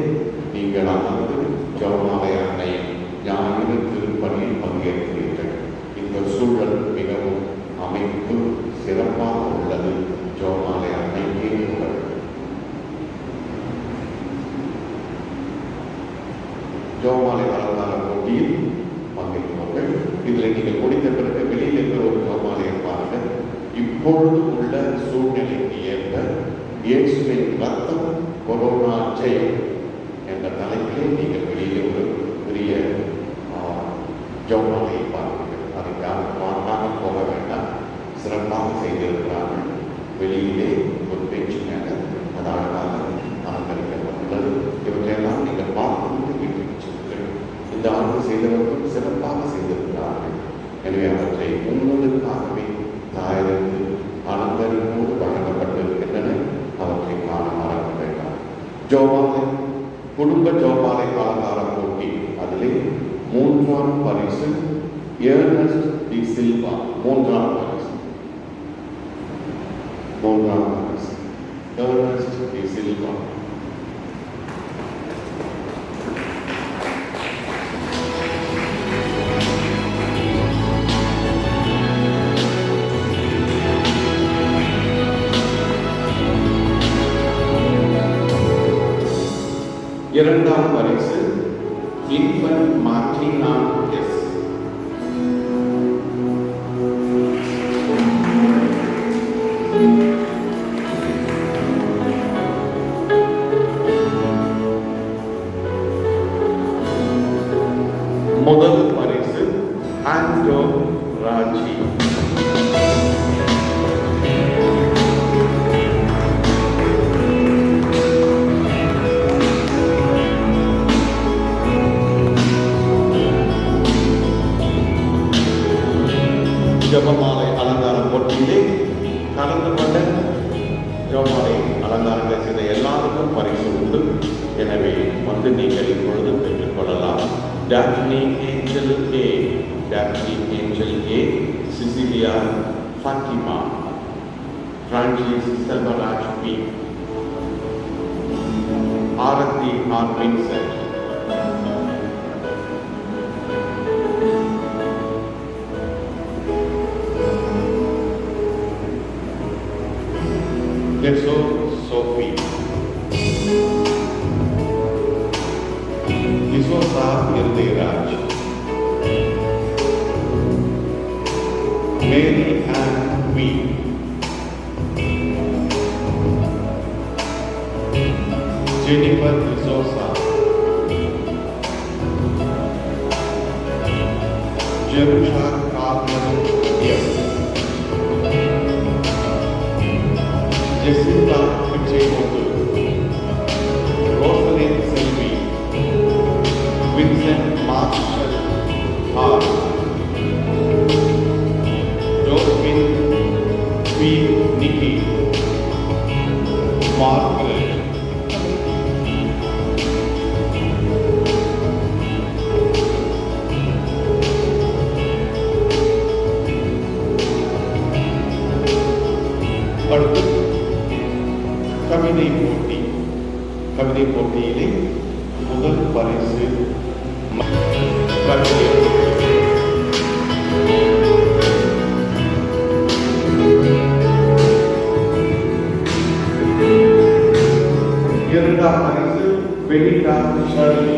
S9: நீங்கள் அமர்ந்து ஜெபமாலை அன்னையின் ஞாயிறு திருப்பணியில் பங்கேற்கிறீர்கள். இந்த சூழல் மிகவும் அமைப்பு சிறப்பாக உள்ளது. ஜெபமாலை அன்னைக்கே புகழ். ஜெபமாலை அலங்கார போட்டியில் பங்கேற்பார்கள். இதில் நீங்கள் முடித்த பிறகு வெளியில் இருக்கிற ஒரு ஜெபமாலையை பாருங்கள். இப்பொழுது உள்ள சூழ்நிலைக்கு ஏற்ப இயேசுவின் ரத்தம் கொரோனா ஜெயம் என்ற தலைப்பிலே நீங்கள் வெளியிலே ஒரு பெரிய ஜெபமாலையை பார்ப்பீர்கள். அதை காண போக வேண்டாம், சிறப்பாக செய்திருக்கிறார்கள். வெளியிலே ஒரு பேச்சு மேலே அது அழகாக அலங்கரிக்கப்பட்டுள்ளது. இவற்றையெல்லாம் நீங்கள் பார்த்து வீட்டுக்கு செல்லுங்கள். இந்த ஆண்டு செய்தவர்கள் சிறப்பாக செய்திருக்கிறார்கள். எனவே அவற்றை உங்களுக்காகவே தாயருக்கு அலங்கரிப்போடு வழங்கப்பட்டிருக்கின்றன. அவற்றை காண மறக்க வேண்டாம். ஜெபமாலை, குடும்ப ஜெபமாலை அலங்கார போட்டி, அதிலே 3ஆம் பரிசு ஏர்னஸ்ட் டி சில்வா. 3ஆம் பரிசு ஏர்னஸ்ட் டி சில்வா. இரண்டாம் பரிசு இன்ஃபன்ட் மார்டினா எஸ். முதல் பரிசு ஆண்டோ ராஜி. ஜெபமாலை அலங்கார போட்டியிலே கலந்து கொண்ட ஜெபமாலை அலங்காரங்களை செய்த எல்லாருக்கும் பரிசு உண்டு. எனவே வந்து நீங்கள் இப்பொழுது பெற்றுக்கொள்ளலாம். Daphne Angel A, Daphne Angel A, Cecilia Fatima, Francis Selvaraj B, Aarthi R Vincent, Getso Sophie, Isosa Irdeiraj, Mary Ann Wee, Jennifer Isosa, Jerusha Carmen Yes, Jessica Pichemotu, Rosalind Selvi, Vincent Marshall R, Josephine P. Nikki, Margaret, அடுத்து கவிதை போட்டி. கவிதை போட்டியிலே முதல் பரிசு கவிதை. இரண்டாம் பரிசு வெனிதா ஷர்லி.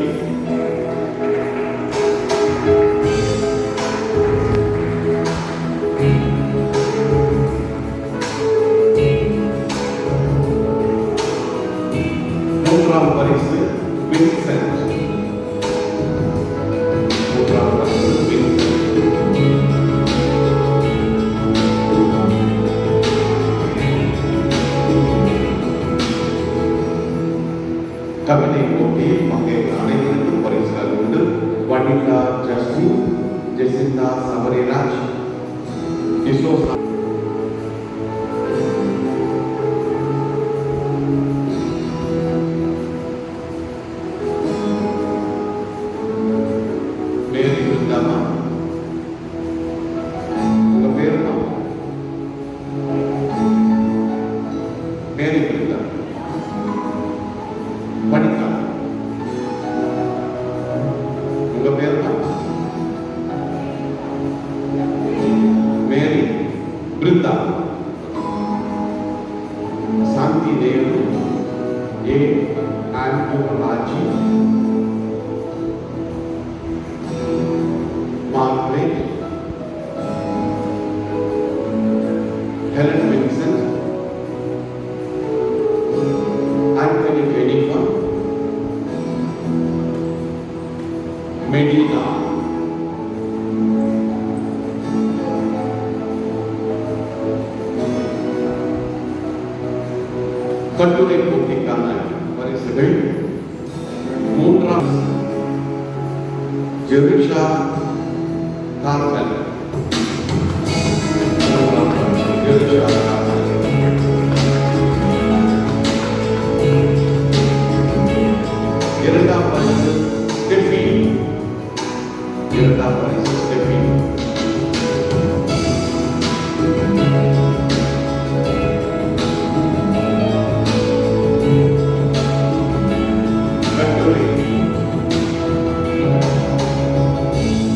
S9: மூன்றாம் பரிசு வின்சென்ட். மூன்றாம் பரிசு வின்சென்ட். கவிதை போட்டியில் பங்கேற்ற அனைவருக்கும் பரிசுகள் உண்டு. Vanitha ஜஸ்மி, Jesintha Sabariraj, இசோசா Brinda, Santi Dev, A. Andrew Raji, Margaret, Helen Vincent, Anthony Jennifer, Medina, கட்டுரை போட்டிக்கான பரிசுகள் மூன்றாம் ஜெருஷா கார்மெல், ஜெருஷா கார்மெல். இரண்டாம் பரிசு ஸ்டெஃபி, இரண்டாம் பரிசு ஸ்டெஃபி.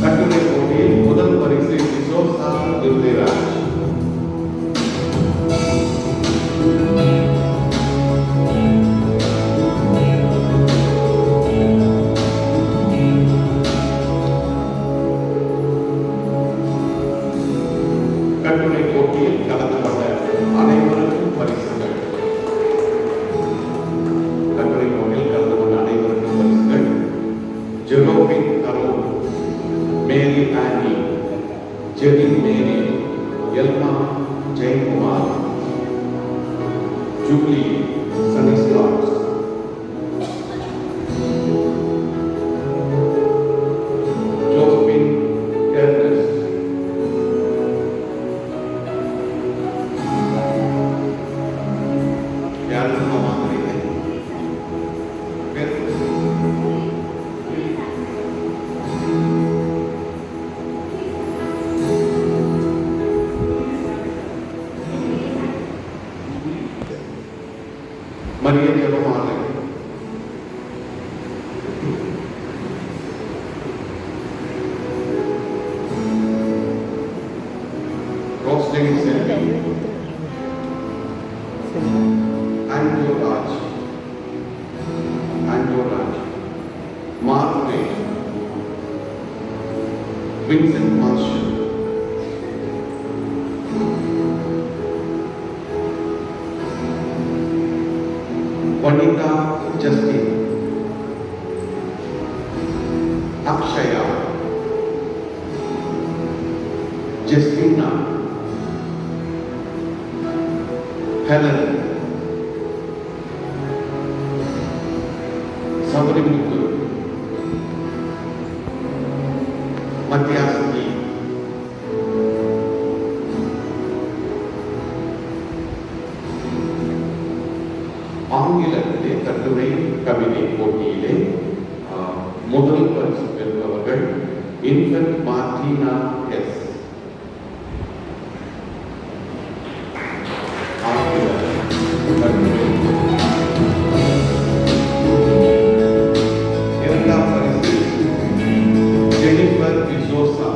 S9: கட்டுரை போட்டியில் முதல் பரிசு கிஷோசா துர்தேராஜ். கட்டுரை போட்டியில் கலந்து கொண்ட அனைவருக்கும் பரிசுகள். கட்டுரை போட்டியில் கலந்து கொண்ட அனைவருக்கும் பரிசுகள். Jerobin Carol, Mary Annie, Jerin Mary, Elma Jayakumar, Julie சனிஸ்லாட், ஜோஸ்பின் கெர்னஸ், யாரும் மாத்திரை Mariya Jebamalai. Roslin Selvi, Andrew Raj, Margaret, Vincent Marshal, Vanitha Justin, Akshaya, Justina, Helen, Sabarimuthu, मत्यासी, ஆங்கிலத்திலே கட்டுரை கவிதை போட்டியிலே முதல் பரிசு பெறுபவர்கள் இன்ஃபன்ட் மார்டினா எஸ். இரண்டாம் பரிசு ஜெனிஃபர் டிசோசா.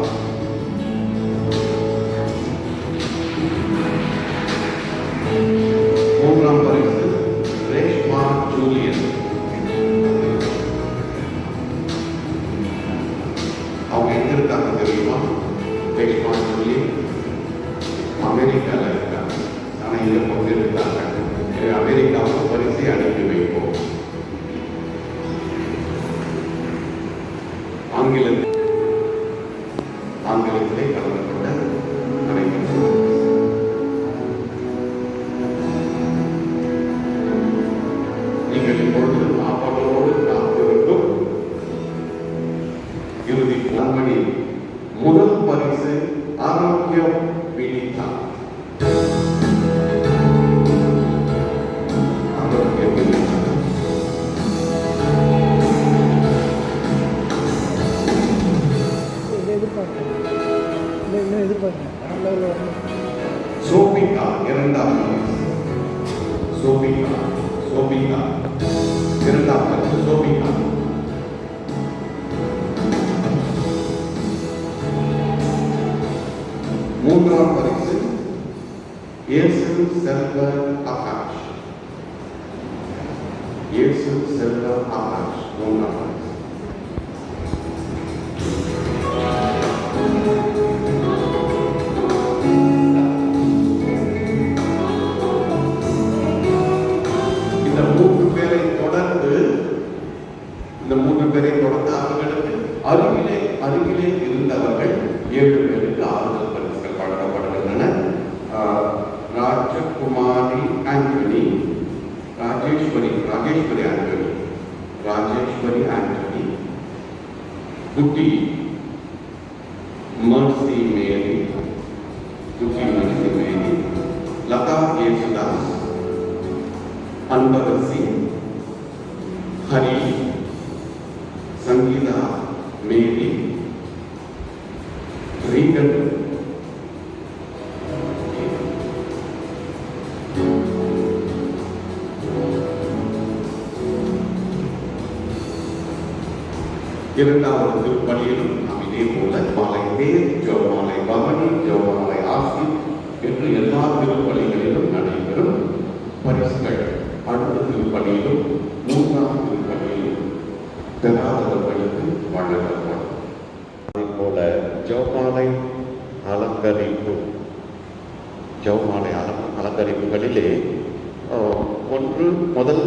S9: மூன்றாம் பரிசு ரேஷ்மா ஜூலியன். அவங்க எங்க இருக்காங்க தெரியுமா? ரேஷ்மா ஜூலியன் அமெரிக்கால இருக்காங்க. ஆனா இங்க கொண்டு இருக்காங்க. அமெரிக்காவுக்கு பரிசை அனுப்பி வைப்போம். ஆங்கிலத்திலே கலந்து கொண்ட அனைவரும் நீங்கள் இப்பொழுது ஆவலோடு காத்திருக்கும் இறுதி பொன்மணி. முதல் பரிசு ஆரோக்கியம் வினிதா. ஆரோக்கியம் வினிதா. சோபிகா இரண்டாம் பரிசு. சோபிகா இரண்டாம் பரிசு சோபிகா. மூன்றாம் பரிசு இயேசு செல்வ ஆகாஷ். இயேசு செல்வ ஆகாஷ் மூன்றாம் பரிசு. குட்டி மர்சி மேரி, குட்டி மர்சி மேரி, லதா யேசுதாஸ், அன்பர் சிங், ஹரி, சங்கீதா மேரி, ரீகன், இரண்டாவது திருப்பலியிலும் நாம் இதே போல மாலை தேர், ஜெபமாலை பவனி, ஜெபமாலை ஆசி என்று எல்லா திருப்பலிகளிலும் நடைபெறும். பரிசுகள் அடுத்த திருப்பலியிலும் மூன்றாம் திருப்பலியிலும் பெறாதவர்களுக்கு வழங்கப்படும்.
S11: அதே போல ஜெபமாலை அலங்கரிப்பு, ஜெபமாலை அலங்கரிப்புகளிலே ஒன்று, முதல்,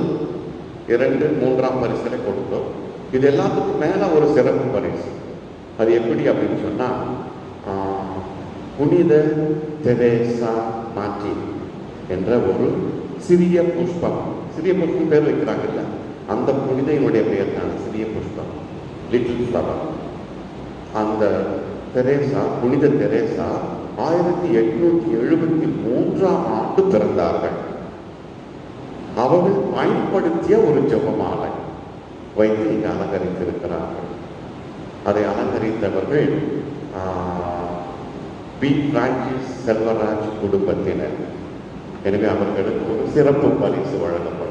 S11: 2, 3ஆம் பரிசுகளை கொடுத்தோம். இது எல்லாத்துக்கும் மேலே ஒரு சிறப்பு பரிசு. அது எப்படி அப்படின்னு சொன்னால், புனித தெரேசா மார்ட்டின் என்ற ஒரு சிறிய புஷ்பம், சிறிய புஷ்பம் பேர் வைக்கிறாங்கல்ல, அந்த புனிதையினுடைய பெயர் தான் சிறிய புஷ்பம், லிட்டில் ஃப்ளவர். அந்த தெரேசா, புனித தெரேசா 1873ஆம் ஆண்டு பிறந்தார்கள். அவர்கள் பயன்படுத்திய ஒரு ஜெபமாலை வைத்து இங்கு அலங்கரித்திருக்கிறார்கள். அதை அலங்கரித்தவர்கள் பி. பிரான்சிஸ் செல்வராஜ் குடும்பத்தினர். எனவே அவர்களுக்கு ஒரு சிறப்பு பரிசு வழங்கப்படும்.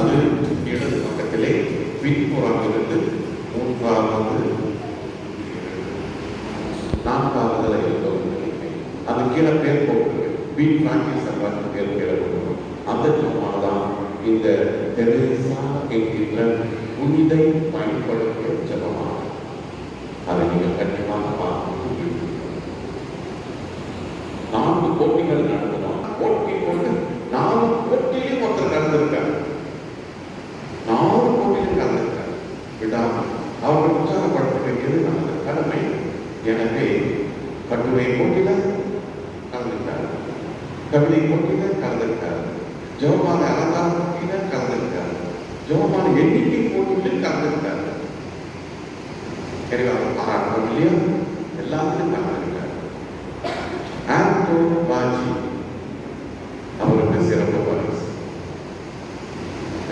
S9: அது இடது பக்கத்திலே பின்புறமிருந்து 3வது 4வதுல இருக்கும். அது கீழே பேர் போட்டு பி. பிரான்சிஸ் செல்வராஜ் பேர் கீழே போட்டு அந்த ஜெபமாலைதான் இந்த தெரேசா என்கின்ற புனிதை பயன்படுத்திய ஜெபமாலை. அதை நீங்கள் கண்டிப்பாக பார்க்க 4 போட்டிகள் நடந்தோம். போட்டி போட்டு 4 போட்டியிலும் ஒருத்தர் நடந்திருக்காரு. 4 போட்டியிலும் கலந்திருக்காரு. விடாமல் அவர்கள் உற்சாகப்படுத்த வேண்டியது நமது கடமை. எனவே கட்டுரை போட்டியில கலந்திருக்காரு, கவிதை போட்டியில கலந்திருக்காரு, ஜெபமாலை அலங்கார போட்டியில கலந்திருக்காரு, ஜெபமாலை எண்ணிக்கை போட்டியிலும் கலந்திருக்காரு. எனவே அவர் பாராட்டணும் இல்லையா? எல்லாத்திலும் கலந்திருக்காரு. ஆண்டோ பாஜி அவருக்கு சிறப்பு பரிசு.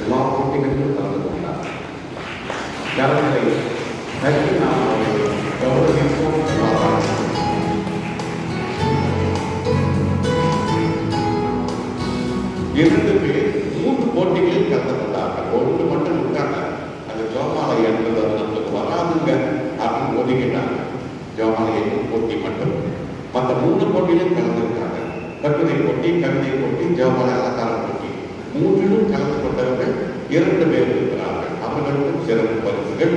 S9: எல்லா போட்டிகளிலும் கலந்து கொண்டார். கரங்களை தட்டி நாம் அவரை கௌரவிப்போம். பாராட்டுவோம். 2 பேர் 3 போட்டிகளில் கலந்து கொண்டார்கள். 1 மட்டும் இருக்காங்க. அந்த ஜெபமாலை என்பது நம்மளுக்கு வராதுங்க அப்படின்னு ஒதுக்கிட்டாங்க. ஜெபமாலை போட்டி மட்டும். மற்ற 3 போட்டியிலும் கலந்துருக்காங்க. கட்டுரை போட்டி, கவிதை போட்டி, ஜெபமாலை அலங்கார போட்டி. 3லும் கலந்து கொண்டவர்கள் 2 பேர் இருக்கிறார்கள். அவர்களுக்கும் சிறப்பு பரிசுகள்.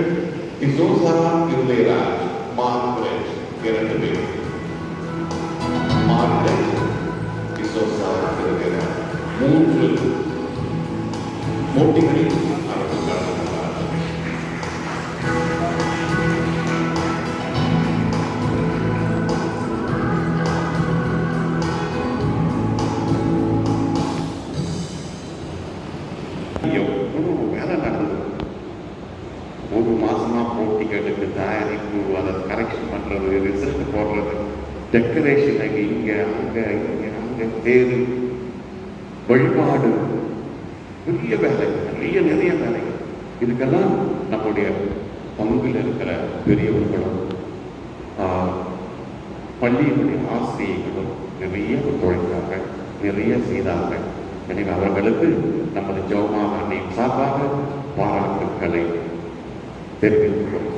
S9: இசோசா இருதயராஜ், மார்கரெட் 2 பேர். மார்கரெட், இசோசா இருதயராஜ் 3 போட்டிகளில் அவர்கள் கலந்து கொண்டார்கள். எவ்வளவு வேலை நடந்தது. 1 மாசமா போட்டிகளுக்கு தயாரிப்பு, அதை கரெக்ஷன் பண்றது, ரிசல்ட் போடுறது, டெக்கரேஷன் இங்க அங்க தேர்வு, வழிபாடு, பெரிய வேலை, நிறைய வேலை. இதுக்கெல்லாம் நம்முடைய பங்கில் இருக்கிற பெரியவர்களும் பள்ளியினுடைய ஆசிரியர்களும் நிறைய ஒத்துழைத்தாங்க, நிறைய செய்தாங்க. எனவே அவர்களுக்கு நமது ஜெபமாலை அன்னையின் சார்பாக பாராட்டுக்களை தெரிவித்துள்ளோம்.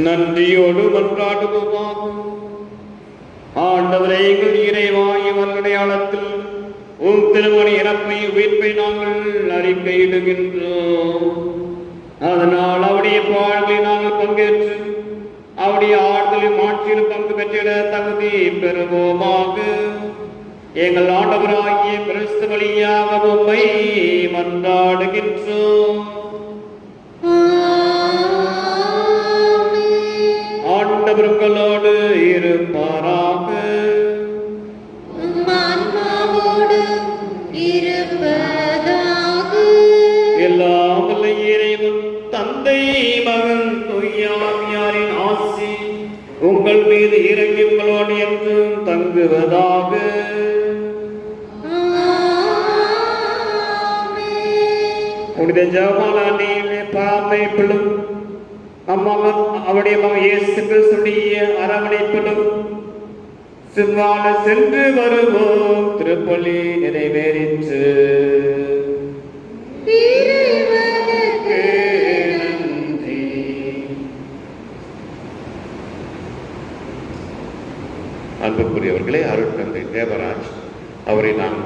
S10: நன்றியோடு மன்றாடுவோமாக. ஆண்டவரே, எங்கள் இறைவா, இவன் அடையாளத்தில் உம் திருமணி இறப்பை உயிர்ப்பை நாங்கள் அறிக்கையிடுகின்றோம். அதனால் அவருடைய வாழ்வில் நாங்கள் பங்கேற்று அவருடைய ஆறுதலில் மாற்றில் பங்கு பெற்றிட தகுதி பெறுவோமாக. எங்கள் ஆண்டவராகிய கிறிஸ்து வழியாக உம்மை மன்றாடுகின்றோம். ஆண்டவர்களோடு இருப்பாராக. எல்லாம் வல்ல இறைவன் தந்தை மகன் தூய ஆவியாரின் ஆசி உங்கள் மீது இறங்கி உங்களோடு என்றும் தங்குவதாக. புனித ஜெபமாலையிலே பராமரிப்பிலும் அவருடைய மகன் இயேசு கிறிஸ்துடைய அரவணைப்பிலும் சிவால சென்று வருவோம். திருப்பலி நிறைவேறிற்று.
S11: அன்புக்குரியவர்களே, அருட்தந்தை தேவராஜ் அவரை நான்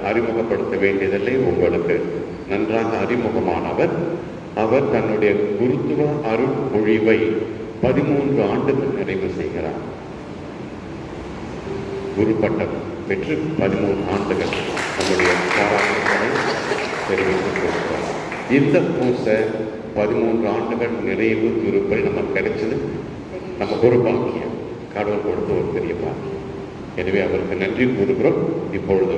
S11: அறிமுகப்படுத்த வேண்டியதில்லை, உங்களுக்கு நன்றாக அறிமுகமானவர். அவர் தன்னுடைய குருத்துவ அருட்மொழிவை 13 ஆண்டுகள் நிறைவு செய்கிறார். குரு பட்டம் பெற்று 13 ஆண்டுகள் நம்முடைய பாராட்டுகளை தெரிவித்துக் கொள்கிறார். இந்த பூசை 13 ஆண்டுகள் நிறைவு குருப்பை நமக்கு கிடைச்சது. நம்ம குரு பாக்கியம், கடவுள் கொடுத்த ஒரு பெரிய பாக்கியம். எனவே அவருக்கு நன்றி கூறுகிறோம். இப்பொழுது